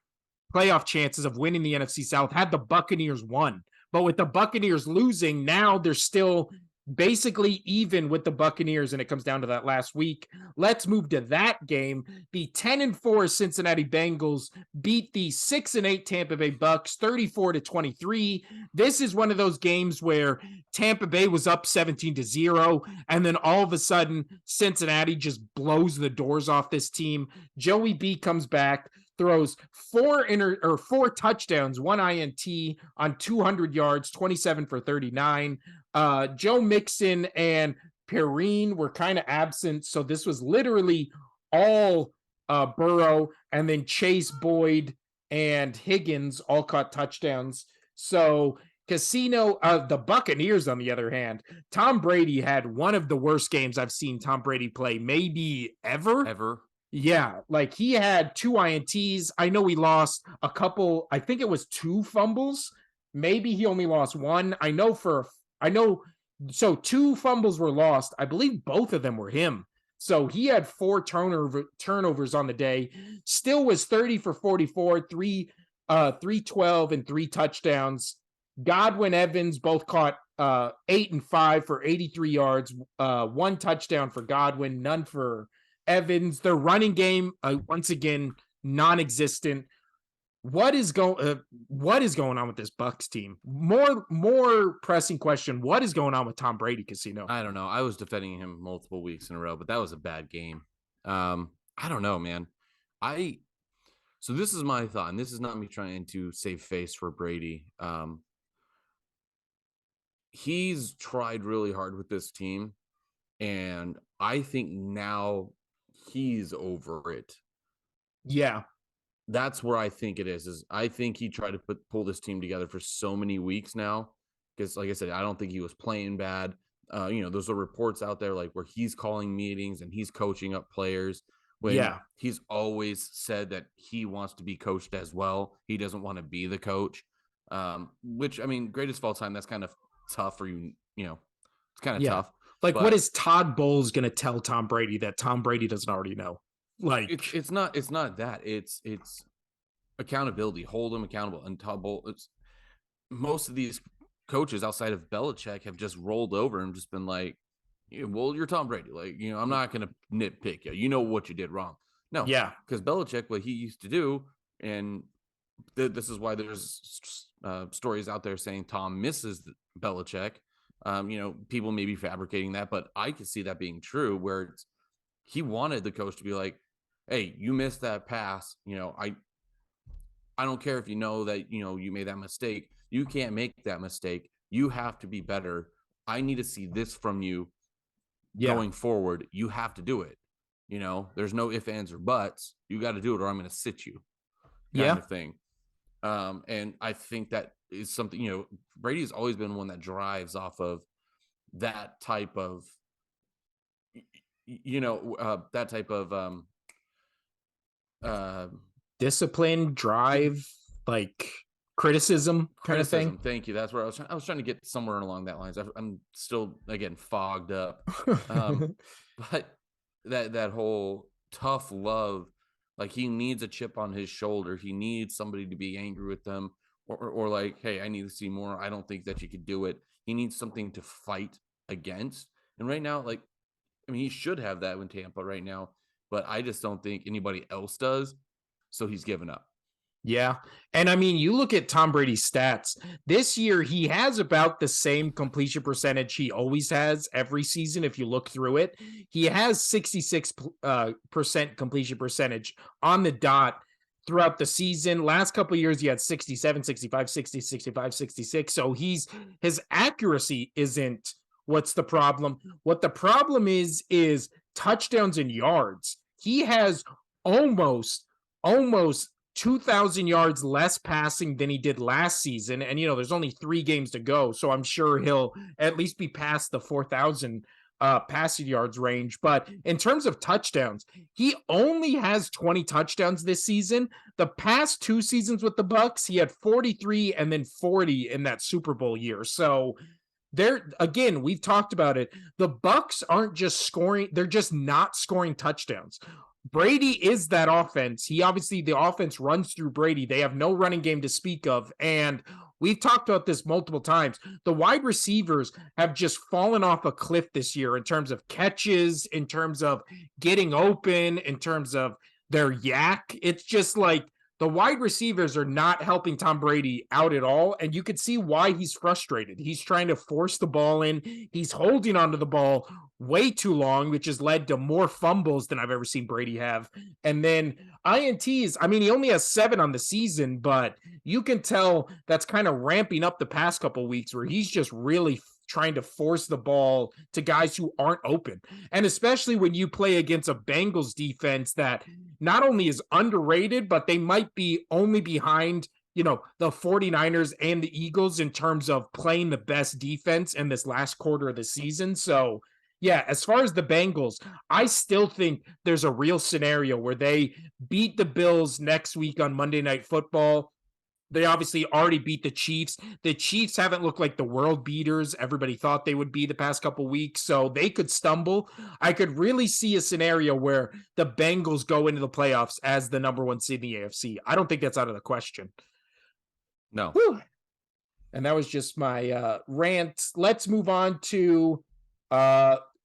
playoff chances of winning the NFC South had the Buccaneers won. But with the Buccaneers losing, now they're still basically even with the Buccaneers, and it comes down to that last week. Let's move to that game. The 10-4 Cincinnati Bengals beat the 6-8 Tampa Bay Bucks 34-23. This is one of those games where Tampa Bay was up 17-0, and then all of a sudden Cincinnati just blows the doors off this team. Joey B comes back, throws 4 touchdowns, 1 INT on 200 yards, 27 for 39. Joe Mixon and Perrine were kind of absent, so this was literally all Burrow, and then Chase, Boyd, and Higgins all caught touchdowns. So Casino, the Buccaneers, on the other hand, Tom Brady had one of the worst games I've seen Tom Brady play, maybe ever. Yeah, like he had 2 INTs. I know he lost a couple. I think it was 2 fumbles. Maybe he only lost 1. So 2 fumbles were lost. I believe both of them were him. So he had 4 turnovers on the day. Still was 30 for 44, 312 and 3 touchdowns. Godwin, Evans both caught 8 and 5 for 83 yards. 1 touchdown for Godwin, none for Evans. Their running game, once again, non-existent. What is going on with this Bucks team? More pressing question: what is going on with Tom Brady, Casino?
I don't know. I was defending him multiple weeks in a row, but that was a bad game. I don't know, man. So this is my thought, and this is not me trying to save face for Brady. He's tried really hard with this team, and I think now he's over it.
Yeah.
That's where I think it is I think he tried to pull this team together for so many weeks now. Because like I said, I don't think he was playing bad. Those are reports out there like where he's calling meetings and he's coaching up players when he's always said that he wants to be coached as well. He doesn't want to be the coach. Which I mean, greatest of all time, that's kind of tough for you, it's kind of tough.
Like, what is Todd Bowles going to tell Tom Brady that Tom Brady doesn't already know? Like,
it's not that. It's accountability. Hold him accountable. And Todd Bowles, most of these coaches outside of Belichick have just rolled over and just been like, well, you're Tom Brady. Like, I'm not going to nitpick you. You know what you did wrong. No.
Yeah.
Because Belichick, what he used to do, and this is why there's stories out there saying Tom misses Belichick. People may be fabricating that, but I could see that being true where he wanted the coach to be like, hey, you missed that pass. I don't care if you know that, you made that mistake. You can't make that mistake. You have to be better. I need to see this from you going forward. You have to do it. There's no ifs, ands, or buts. You got to do it or I'm going to sit you kind of thing. And I think that is something, Brady's always been one that drives off of that type of, that type of
discipline, drive, like criticism kind of
Criticism.
thing.
Thank you. That's where I was trying to get somewhere along that lines. I'm still again fogged up. Um, but that whole tough love, like he needs a chip on his shoulder. He needs somebody to be angry with them, or like, hey, I need to see more. I don't think that you could do it. He needs something to fight against. And right now, like, I mean, he should have that in Tampa right now, but I just don't think anybody else does. So he's given up.
Yeah. And I mean, you look at Tom Brady's stats this year, he has about the same completion percentage he always has every season. If you look through it, he has 66% completion percentage on the dot throughout the season. Last couple of years, he had 67, 65, 60, 65, 66. So his accuracy isn't what's the problem. What the problem is touchdowns and yards. He has almost 2,000 yards less passing than he did last season. And, there's only 3 games to go. So I'm sure he'll at least be past the 4,000 passing yards range. But in terms of touchdowns, he only has 20 touchdowns this season. The past 2 seasons with the Bucs, he had 43 and then 40 in that Super Bowl year. So there again, we've talked about it. The Bucs aren't just scoring, they're just not scoring touchdowns. Brady is that offense. The offense runs through Brady. They have no running game to speak of. And we've talked about this multiple times. The wide receivers have just fallen off a cliff this year in terms of catches, in terms of getting open, in terms of their yak. It's just like the wide receivers are not helping Tom Brady out at all. And you could see why he's frustrated. He's trying to force the ball in. He's holding onto the ball way too long, which has led to more fumbles than I've ever seen Brady have. And then INTs, I mean, he only has 7 on the season, but you can tell that's kind of ramping up the past couple weeks where he's just really trying to force the ball to guys who aren't open. And especially when you play against a Bengals defense that not only is underrated, but they might be only behind, the 49ers and the Eagles in terms of playing the best defense in this last quarter of the season. So, yeah, as far as the Bengals, I still think there's a real scenario where they beat the Bills next week on Monday Night Football. They obviously already beat the Chiefs. The Chiefs haven't looked like the world beaters everybody thought they would be the past couple weeks, so they could stumble. I could really see a scenario where the Bengals go into the playoffs as the number 1 seed in the AFC. I don't think that's out of the question.
No.
Whew. And that was just my rant. Let's move on to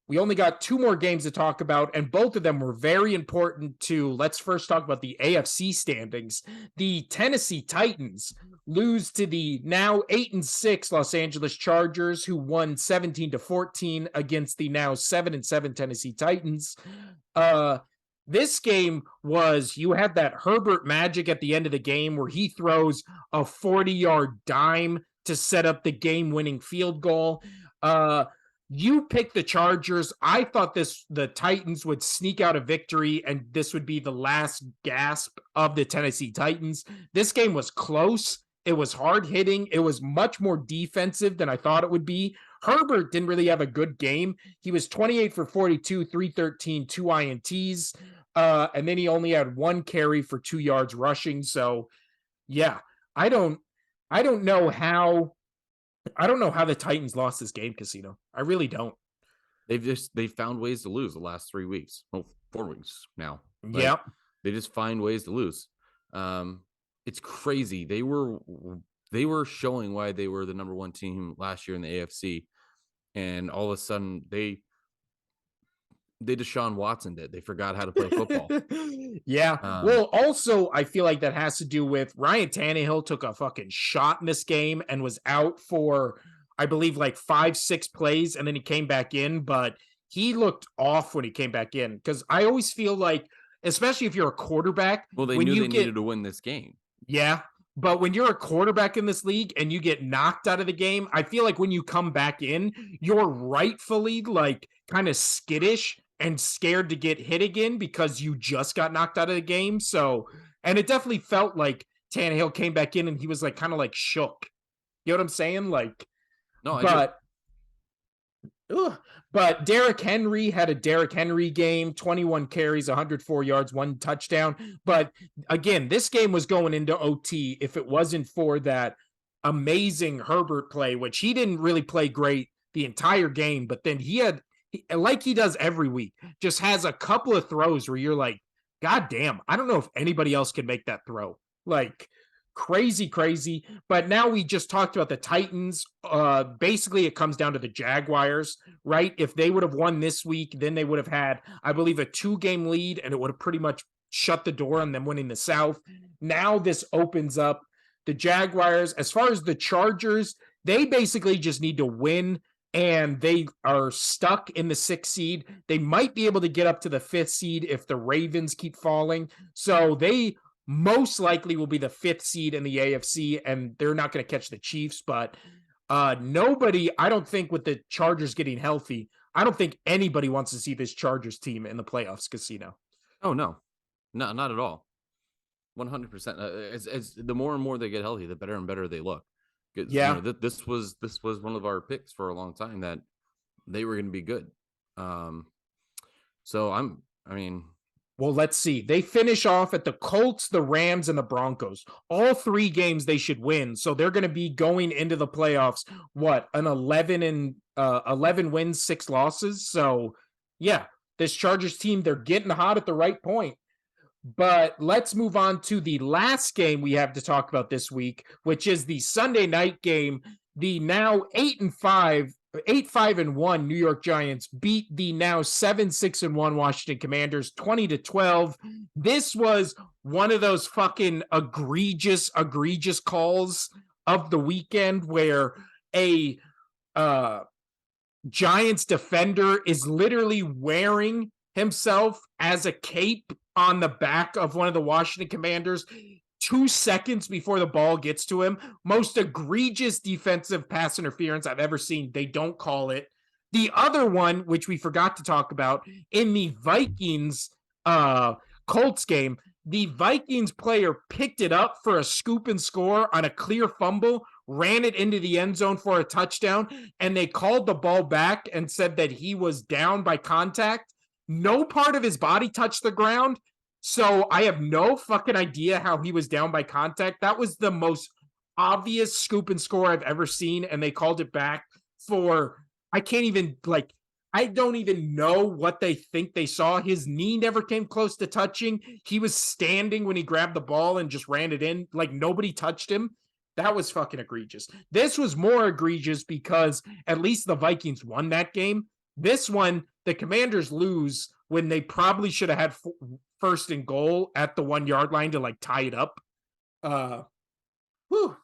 we only got 2 more games to talk about, and both of them were very important to. Let's first talk about the AFC standings. The Tennessee Titans lose to the now 8-6 Los Angeles Chargers, who won 17-14 against the now 7-7 Tennessee Titans. This game was, you had that Herbert magic at the end of the game where he throws a 40-yard dime to set up the game-winning field goal. You picked the Chargers. I thought the Titans would sneak out a victory, and this would be the last gasp of the Tennessee Titans. This game was close. It was hard hitting. It was much more defensive than I thought it would be. Herbert didn't really have a good game. He was 28 for 42, 313, 2 INTs. And then he only had 1 carry for 2 yards rushing. So yeah, I don't know how the Titans lost this game, Casino. I really don't.
They've found ways to lose the last 3 weeks. Well, 4 weeks now.
Yeah.
They just find ways to lose. It's crazy. They were showing why they were the number 1 team last year in the AFC. And all of a sudden they Deshaun Watson did. They forgot how to play football.
Yeah. Well, also, I feel like that has to do with Ryan Tannehill took a fucking shot in this game and was out for, I believe, like 5-6 plays, and then he came back in, but he looked off when he came back in. Because I always feel like, especially if you're a quarterback,
well, they knew they needed to win this game.
Yeah. But when you're a quarterback in this league and you get knocked out of the game, I feel like when you come back in, you're rightfully like kind of skittish and scared to get hit again because you just got knocked out of the game. So, and it definitely felt like Tannehill came back in and he was like kind of like shook. You know what I'm saying? Like,
no,
but Ugh. But Derrick Henry had a Derrick Henry game, 21 carries, 104 yards, 1 touchdown. But again, this game was going into OT if it wasn't for that amazing Herbert play, which he didn't really play great the entire game. But then like he does every week, just has a couple of throws where you're like, God damn, I don't know if anybody else can make that throw. Like, crazy, crazy. But now we just talked about the Titans. Basically, it comes down to the Jaguars, right? If they would have won this week, then they would have had, I believe, a 2-game lead, and it would have pretty much shut the door on them winning the South. Now this opens up the Jaguars. As far as the Chargers, they basically just need to win, and they are stuck in the 6th seed. They might be able to get up to the 5th seed if the Ravens keep falling. So they most likely will be the 5th seed in the AFC, and they're not going to catch the Chiefs. But nobody, I don't think, with the Chargers getting healthy, I don't think anybody wants to see this Chargers team in the playoffs, Casino.
Oh no, not at all. 100%. As the more and more they get healthy, the better and better they look. Because
Yeah.
this was one of our picks for a long time that they were going to be good. So I mean,
Well, let's see. They finish off at the Colts, the Rams, and the Broncos. All 3 games they should win. So they're going to be going into the playoffs, what, an 11 wins, 6 losses. So yeah, this Chargers team, they're getting hot at the right point. But let's move on to the last game we have to talk about this week, which is the Sunday night game. The now 8-5-1 New York Giants beat the now 7-6-1 Washington Commanders 20-12. This was one of those fucking egregious calls of the weekend where a Giants defender is literally wearing himself as a cape on the back of one of the Washington Commanders 2 seconds before the ball gets to him. Most egregious defensive pass interference I've ever seen. They don't call it. The other one, which we forgot to talk about, in the Vikings Colts game, the Vikings player picked it up for a scoop and score on a clear fumble, ran it into the end zone for a touchdown, and they called the ball back and said that he was down by contact. No part of his body touched the ground. So I have no fucking idea how he was down by contact. That was the most obvious scoop and score I've ever seen. And they called it back for, I don't even know what they think they saw. His knee never came close to touching. He was standing when he grabbed the ball and just ran it in. Like nobody touched him. That was fucking egregious. This was more egregious because at least the Vikings won that game. This one, the Commanders lose when they probably should have had first and goal at the 1-yard line to like tie it up. Whew.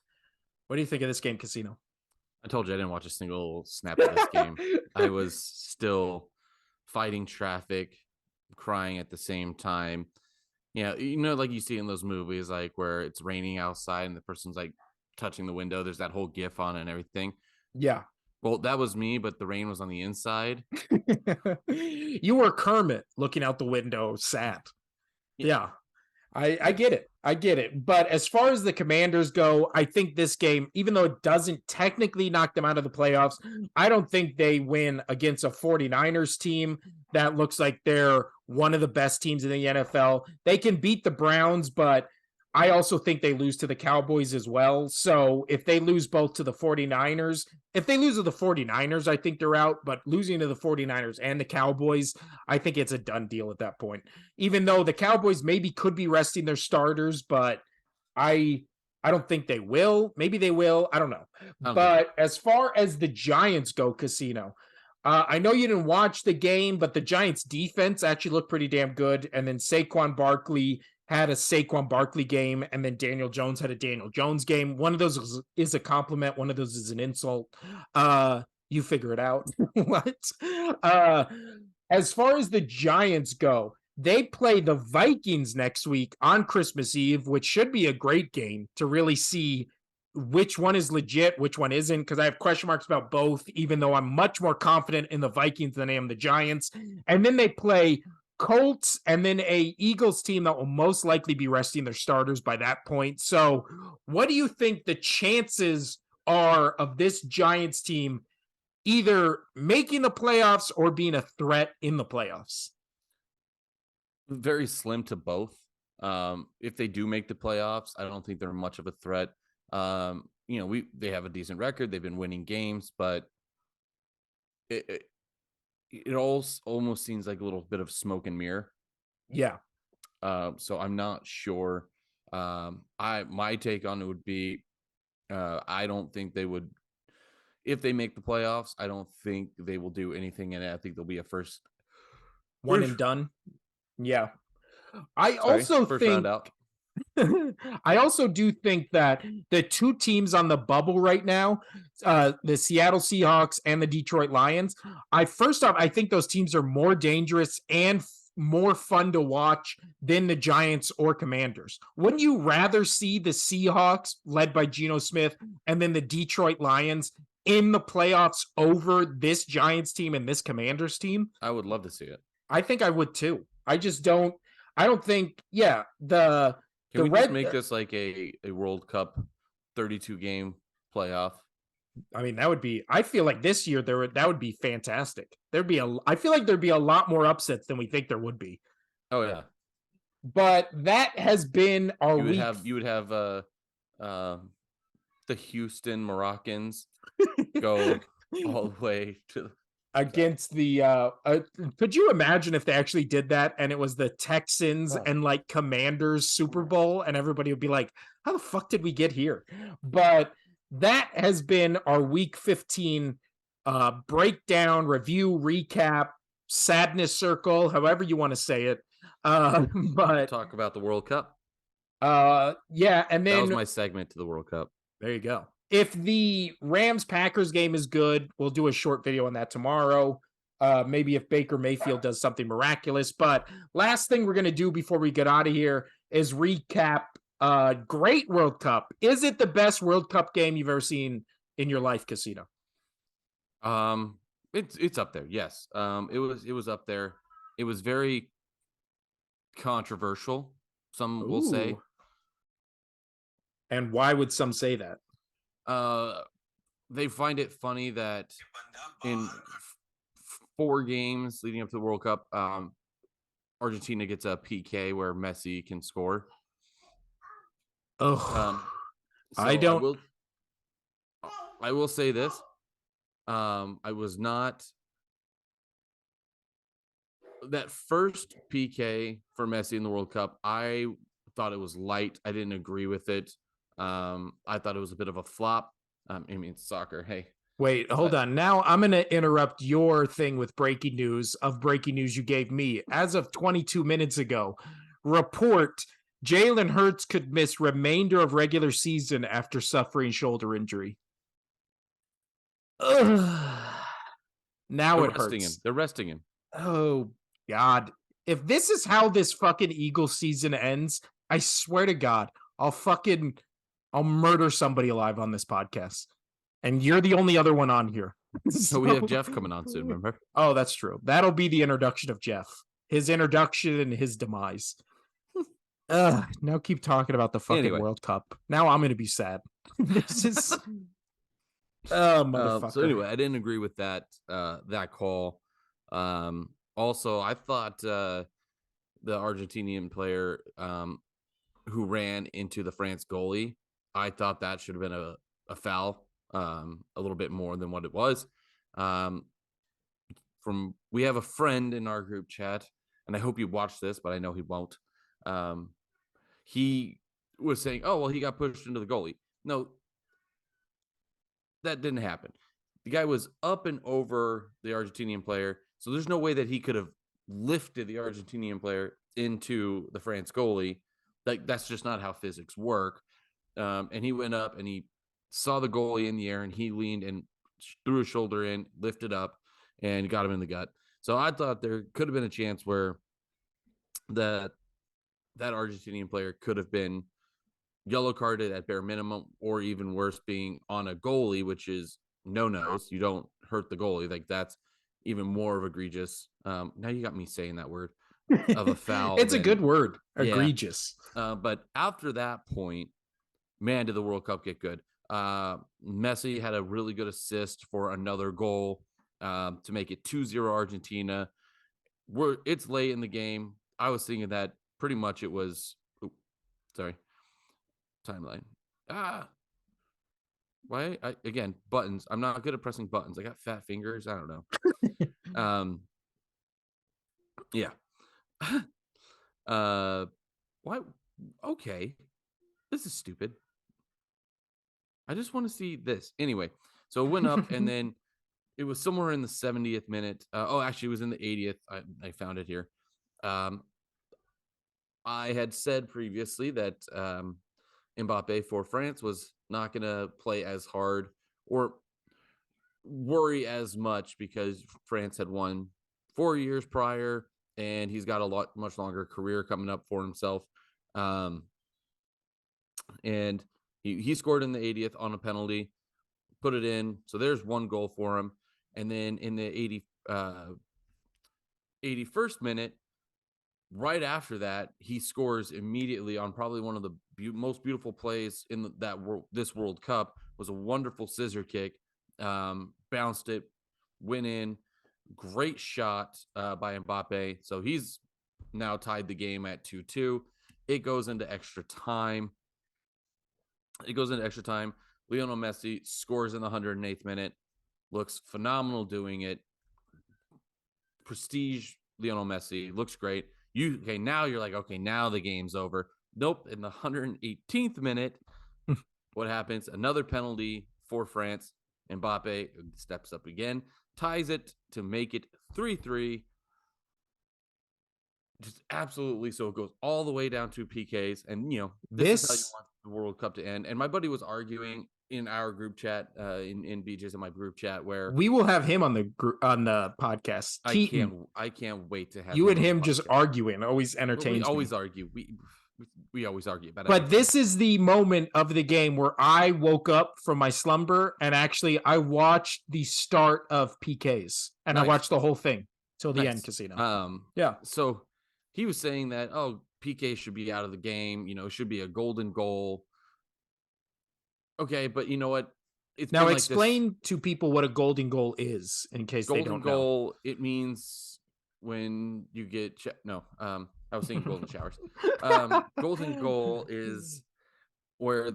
What do you think of this game, Casino?
I told you I didn't watch a single snap of this game. I was still fighting traffic, crying at the same time. Yeah, like you see in those movies, like where it's raining outside and the person's like touching the window. There's that whole GIF on and everything.
Yeah.
Well, that was me, but the rain was on the inside.
You were Kermit looking out the window, sad. Yeah. I get it. I get it. But as far as the Commanders go, I think this game, even though it doesn't technically knock them out of the playoffs, I don't think they win against a 49ers team that looks like they're one of the best teams in the NFL. They can beat the Browns, but I also think they lose to the Cowboys as well. So if they lose both to the 49ers, if they lose to the 49ers, I think they're out. But losing to the 49ers and the Cowboys, I think it's a done deal at that point. Even though the Cowboys maybe could be resting their starters, but I don't think they will. Maybe they will. I don't know. But as far as the Giants go, Casino, I know you didn't watch the game, but the Giants defense actually looked pretty damn good. And then Saquon Barkley had a Saquon Barkley game, and then Daniel Jones had a Daniel Jones game. One of those is a compliment. One of those is an insult. You figure it out. What? As far as the Giants go, they play the Vikings next week on Christmas Eve, which should be a great game to really see which one is legit, which one isn't, because I have question marks about both, even though I'm much more confident in the Vikings than I am the Giants. And then they play Colts, and then a Eagles team that will most likely be resting their starters by that point. So what do you think the chances are of this Giants team either making the playoffs or being a threat in the playoffs?
Very slim to both. If they do make the playoffs, I don't think they're much of a threat. They have a decent record. They've been winning games, but it it almost seems like a little bit of smoke and mirror.
Yeah.
So I'm not sure. My take on it would be, I don't think they would. If they make the playoffs, I don't think they will do anything in it. I think they'll be a
One and done. Yeah. I
sorry,
also
first round
think
out.
I also do think that the two teams on the bubble right now, the Seattle Seahawks and the Detroit Lions, I think those teams are more dangerous and more fun to watch than the Giants or Commanders. Wouldn't you rather see the Seahawks led by Geno Smith and then the Detroit Lions in the playoffs over this Giants team and this Commanders team?
I would love to see it.
I think I would too. I don't think,
Can
the
we just
red.
make this like a World Cup 32 game playoff?
I mean, that would be. I feel like this year that would be fantastic. I feel like there'd be a lot more upsets than we think there would be.
Oh yeah,
But that has been our
you would
week.
have the Houston Moroccans go all the way to
Against the could you imagine if they actually did that and it was the Texans and like Commanders Super Bowl and everybody would be like, how the fuck did we get here? But that has been our week 15 breakdown, review, recap, sadness circle, however you want to say it. But
talk about the World Cup.
yeah, and then
that was my segment to the World Cup.
There you go. If the Rams-Packers game is good, we'll do a short video on that tomorrow. Maybe if Baker Mayfield does something miraculous. But last thing we're going to do before we get out of here is recap great World Cup. Is it the best World Cup game you've ever seen in your life, Casino?
It's up there. Yes. It was up there. It was very controversial, some will say.
And why would some say that?
They find it funny that in 4 games leading up to the World Cup, Argentina gets a PK where Messi can score.
Oh,
so I will say this. I was not that first PK for Messi in the World Cup. I thought it was light. I didn't agree with it. I thought it was a bit of a flop. I mean, it's soccer. Hey,
wait, hold on. Now I'm going to interrupt your thing with breaking news you gave me. As of 22 minutes ago, report Jalen Hurts could miss remainder of regular season after suffering shoulder injury. Now it hurts.
They're resting him.
Oh, God. If this is how this fucking Eagles season ends, I swear to God, I'll murder somebody alive on this podcast. And you're the only other one on here.
So we have Jeff coming on soon, remember?
Oh, that's true. That'll be the introduction of Jeff. His introduction and his demise. Now keep talking about the fucking World Cup. Now I'm going to be sad. This is... motherfucker.
So anyway, I didn't agree with that call. Also, I thought the Argentinian player who ran into the France goalie, I thought that should have been a foul, a little bit more than what it was. We have a friend in our group chat, and I hope you watch this, but I know he won't. He was saying, "Oh, well, he got pushed into the goalie." No, that didn't happen. The guy was up and over the Argentinian player, so there's no way that he could have lifted the Argentinian player into the France goalie. Like, that's just not how physics work. And he went up and he saw the goalie in the air, and he leaned and threw his shoulder in, lifted up, and got him in the gut. So I thought there could have been a chance where that Argentinian player could have been yellow carded at bare minimum, or even worse, being on a goalie, which is no-nos. You don't hurt the goalie. Like, that's even more of egregious. Now you got me saying that word of a foul.
It's a good word. Egregious.
But after that point, man, did the World Cup get good. Messi had a really good assist for another goal to make it 2-0 Argentina. It's late in the game. I was thinking that pretty much it was. Sorry, timeline. Why? Again, buttons. I'm not good at pressing buttons. I got fat fingers. I don't know. Yeah. Why? Okay. This is stupid. I just want to see this. Anyway, so it went up and then it was somewhere in the 70th minute. Actually, it was in the 80th. I found it here. I had said previously that Mbappe for France was not going to play as hard or worry as much because France had won 4 years much and he's got much longer career coming up for himself. And he scored in the 80th on a penalty, put it in. So there's one goal for him. And then in the 81st minute, right after that, he scores immediately on probably one of the most beautiful plays in this World Cup. Was a wonderful scissor kick, bounced it, went in. Great shot by Mbappe. So he's now tied the game at 2-2. It goes into extra time. Lionel Messi scores in the 108th minute. Looks phenomenal doing it. Prestige Lionel Messi. Looks great. Now you're like, okay, now the game's over. Nope. In the 118th minute, what happens? Another penalty for France. Mbappe steps up again, ties it to make it 3-3. Just absolutely. So it goes all the way down to PKs. And, this is how you want the World Cup to end. And my buddy was arguing in our group chat, in BJ's in my group chat, where
we will have him on the podcast.
I can't wait to have
you and him just arguing. Always entertains.
We always argue. We always argue about it.
But this is the moment of the game where I woke up from my slumber and actually I watched the start of PKs and I watched the whole thing till the end, Casino. Yeah.
So he was saying that, PK should be out of the game. It should be a golden goal. Okay, but you know what?
Now explain to people what a golden goal is in case they don't know.
Golden goal, it means when you get I was thinking golden showers. Golden goal is where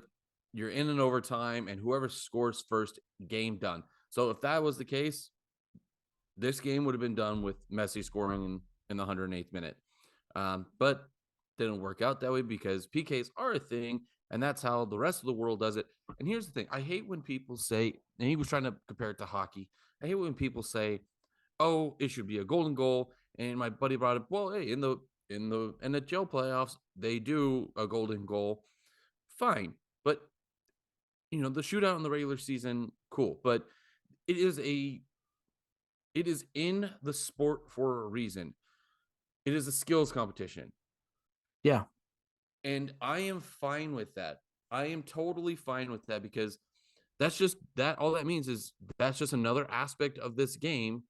you're in an overtime and whoever scores first, game done. So if that was the case, this game would have been done with Messi scoring in the 108th minute. But didn't work out that way because PKs are a thing, and that's how the rest of the world does it. And here's the thing. I hate when people say, and he was trying to compare it to hockey. I hate when people say, oh, it should be a golden goal. And my buddy brought up, well, hey, in the NHL playoffs, they do a golden goal. Fine. But, the shootout in the regular season, cool. But it is in the sport for a reason. It is a skills competition.
Yeah.
And I am fine with that. I am totally fine with that because that's just that. All that means is that's just another aspect of this game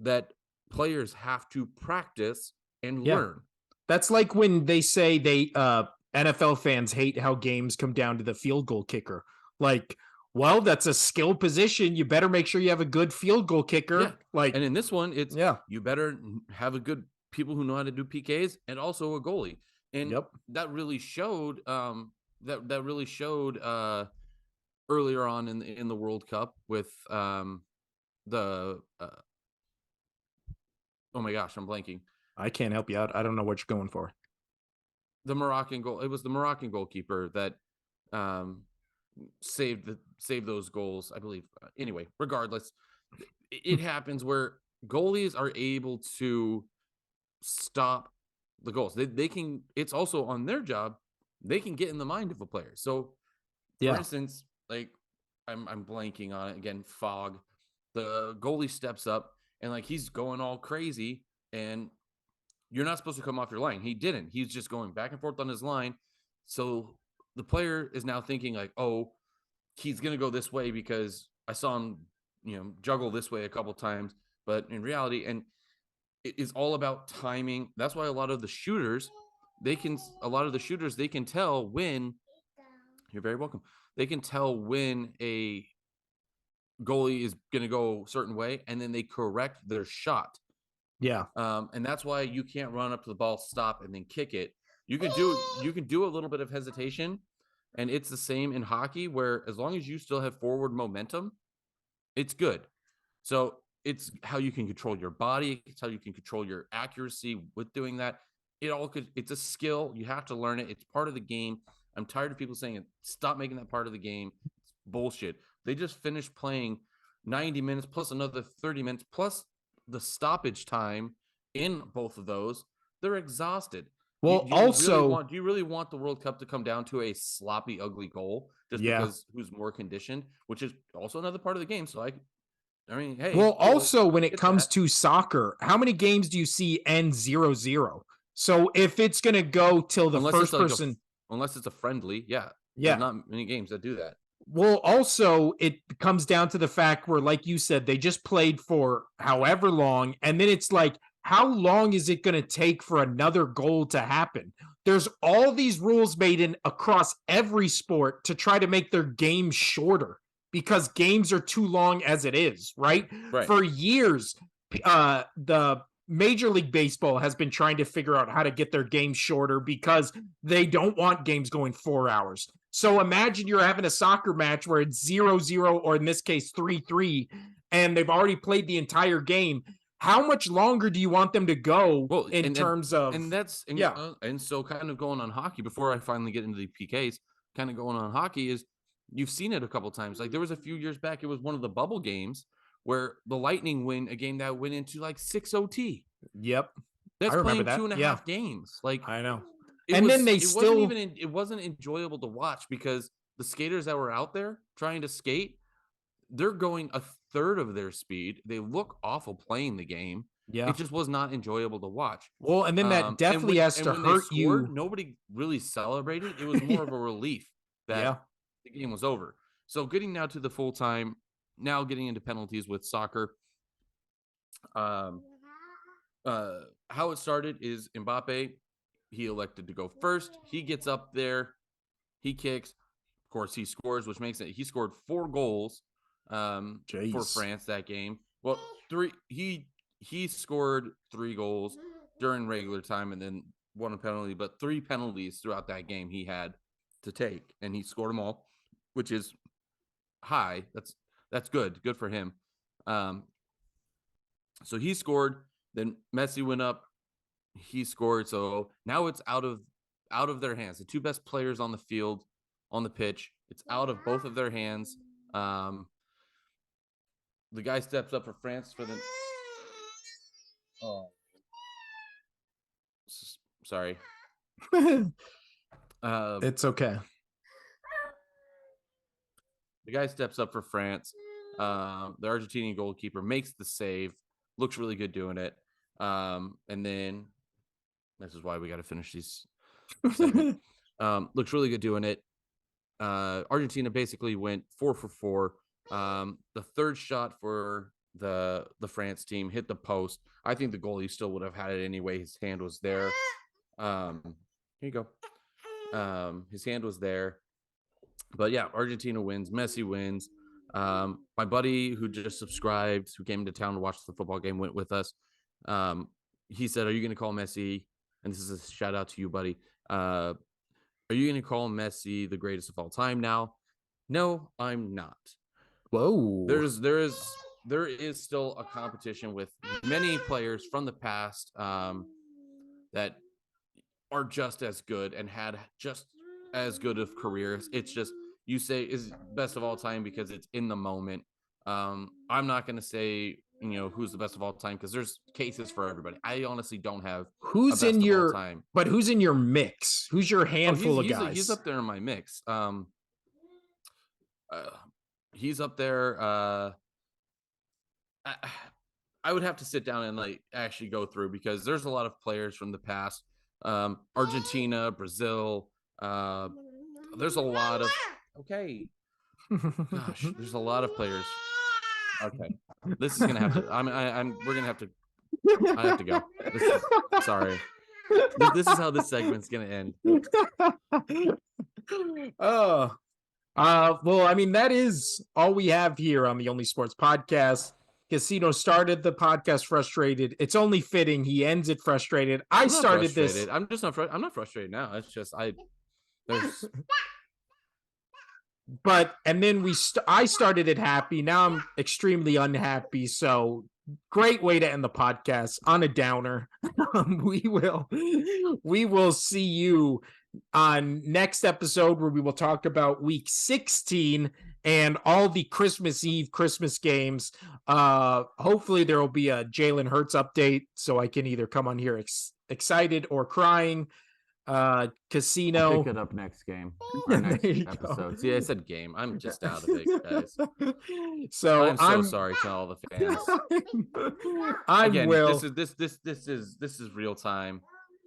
that players have to practice and learn.
That's like when they say NFL fans hate how games come down to the field goal kicker. Like, well, that's a skill position. You better make sure you have a good field goal kicker.
Yeah. And in this one, it's you better have a good people who know how to do PKs and also a goalie. And that really showed that really showed earlier on in the World Cup with the oh my gosh, I'm blanking.
I can't help you out. I don't know what you're going for.
The Moroccan goal. It was the Moroccan goalkeeper that saved those goals, I believe. Anyway, regardless, it happens where goalies are able to stop the goals. They can. It's also on their job. They can get in the mind of a player. So, for instance, like I'm blanking on it again. Fog. The goalie steps up and like he's going all crazy, and you're not supposed to come off your line. He didn't. He's just going back and forth on his line. So the player is now thinking like, oh, he's gonna go this way because I saw him, juggle this way a couple times. But in reality, and it is all about timing. That's why a lot of the shooters, they can tell when You're very welcome. They can tell when a goalie is going to go a certain way, and then they correct their shot.
Yeah.
And that's why you can't run up to the ball, stop, and then kick it. You can do a little bit of hesitation, and it's the same in hockey, where as long as you still have forward momentum, it's good. So it's how you can control your body. It's how you can control your accuracy with doing that. It's a skill. You have to learn it. It's part of the game. I'm tired of people saying, stop making that part of the game. It's bullshit. They just finished playing 90 minutes plus another 30 minutes plus the stoppage time in both of those. They're exhausted.
Well, also,
do you really want the World Cup to come down to a sloppy, ugly goal just
yeah.
because who's more conditioned, which is also another part of the game. So I mean, hey.
Well,
cool.
also when it comes
that.
to soccer, how many games do you see end 0-0? So if it's going to go till the first person,
unless it's a friendly, yeah,
yeah,
there's not many games that do that.
Well, also it comes down to the fact where, like you said, they just played for however long, and then it's like, how long is it going to take for another goal to happen? There's all these rules made in across every sport to try to make their game shorter because games are too long as it is, right?
Right.
For years, the Major League Baseball has been trying to figure out how to get their game shorter because they don't want games going 4 hours. So imagine you're having a soccer match where it's 0-0, or in this case 3-3, and they've already played the entire game. How much longer do you want them to go terms of?
And so kind of going on hockey before I finally get into the PKs, kind of going on hockey is you've seen it a couple times. Like there was a few years back, it was one of the bubble games where the Lightning win a game that went into like 6 OT.
Yep.
That's playing 2.5 games. Like
I know.
It wasn't enjoyable to watch because the skaters that were out there trying to skate, they're going a third of their speed. They look awful playing the game.
Yeah.
It just was not enjoyable to watch.
Well, and then that definitely has to hurt you.
Nobody really celebrated. It was more of a relief that the game was over. So getting now to the full time, now getting into penalties with soccer. How it started is Mbappe. He elected to go first. He gets up there. He kicks. Of course, he scores, which makes it. He scored 4 goals for France that game. Well, 3. He scored 3 goals during regular time and then 1 penalty, but 3 penalties throughout that game he had to take, and he scored them all, which is high. That's good. Good for him. So he scored. Then Messi went up. He scored. So now it's out of their hands. The 2 best players on the field, on the pitch. It's out of both of their hands. The guy steps up for France for the. Oh, sorry.
It's okay.
The guy steps up for France. The Argentinian goalkeeper makes the save. Looks really good doing it. And then this is why we got to finish these. Looks really good doing it. Argentina basically went 4 for 4. The third shot for the France team hit the post. I think the goalie still would have had it anyway. His hand was there. Here you go. His hand was there. But yeah, Argentina wins. Messi wins. My buddy who just subscribed, who came to town to watch the football game, went with us. He said, "Are you going to call Messi?" And this is a shout out to you, buddy. Are you going to call Messi the greatest of all time now? No, I'm not.
Whoa.
There is still a competition with many players from the past that are just as good and had just as good of careers. It's just, you say is best of all time because it's in the moment. I'm not going to say, who's the best of all time because there's cases for everybody. I honestly don't have
who's in your time. But who's in your mix? Who's your handful of guys?
He's up there in my mix. He's up there. I would have to sit down and actually go through because there's a lot of players from the past. Argentina, Brazil. There's a lot of there's a lot of players. Okay, this is gonna have to. We're gonna have to. I have to go. Sorry. This is how this segment's gonna end.
Oh, well, I mean, that is all we have here on the Only Sports Podcast. Casino started the podcast frustrated. It's only fitting he ends it frustrated.
I'm not
Started
frustrated.
this.
I'm just not. I'm not frustrated now. It's just there's
But and then I started it happy. Now I'm extremely unhappy. So great way to end the podcast on a downer. We will see you on next episode where we will talk about week 16 and all the Christmas Eve Christmas games. Hopefully there will be a Jalen Hurts update so I can either come on here excited or crying. Casino.
pick it up next game or next episode. See, I said game. I'm just out of it, guys.
So
I'm so sorry to all the fans.
Again, Will.
This is real time.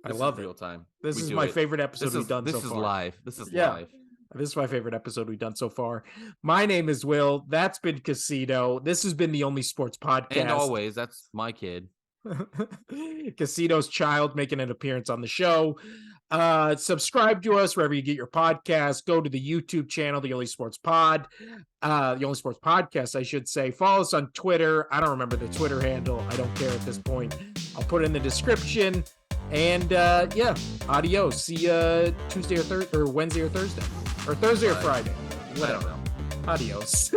I love
real time.
This is my favorite episode we've done so far.
This is live. This is live.
This is my favorite episode we've done so far. My name is Will. That's been Casino. This has been the Only Sports Podcast.
And always, that's my kid.
Casino's child making an appearance on the show. Subscribe to us wherever you get your podcast. Go to the YouTube channel, The Only Sports Pod, The Only Sports Podcast, I should say. Follow us on Twitter. I don't remember the Twitter handle. I don't care at this point. I'll put it in the description. And adios. See you Tuesday or Wednesday or Thursday, or Thursday or Friday. Whatever. Adios.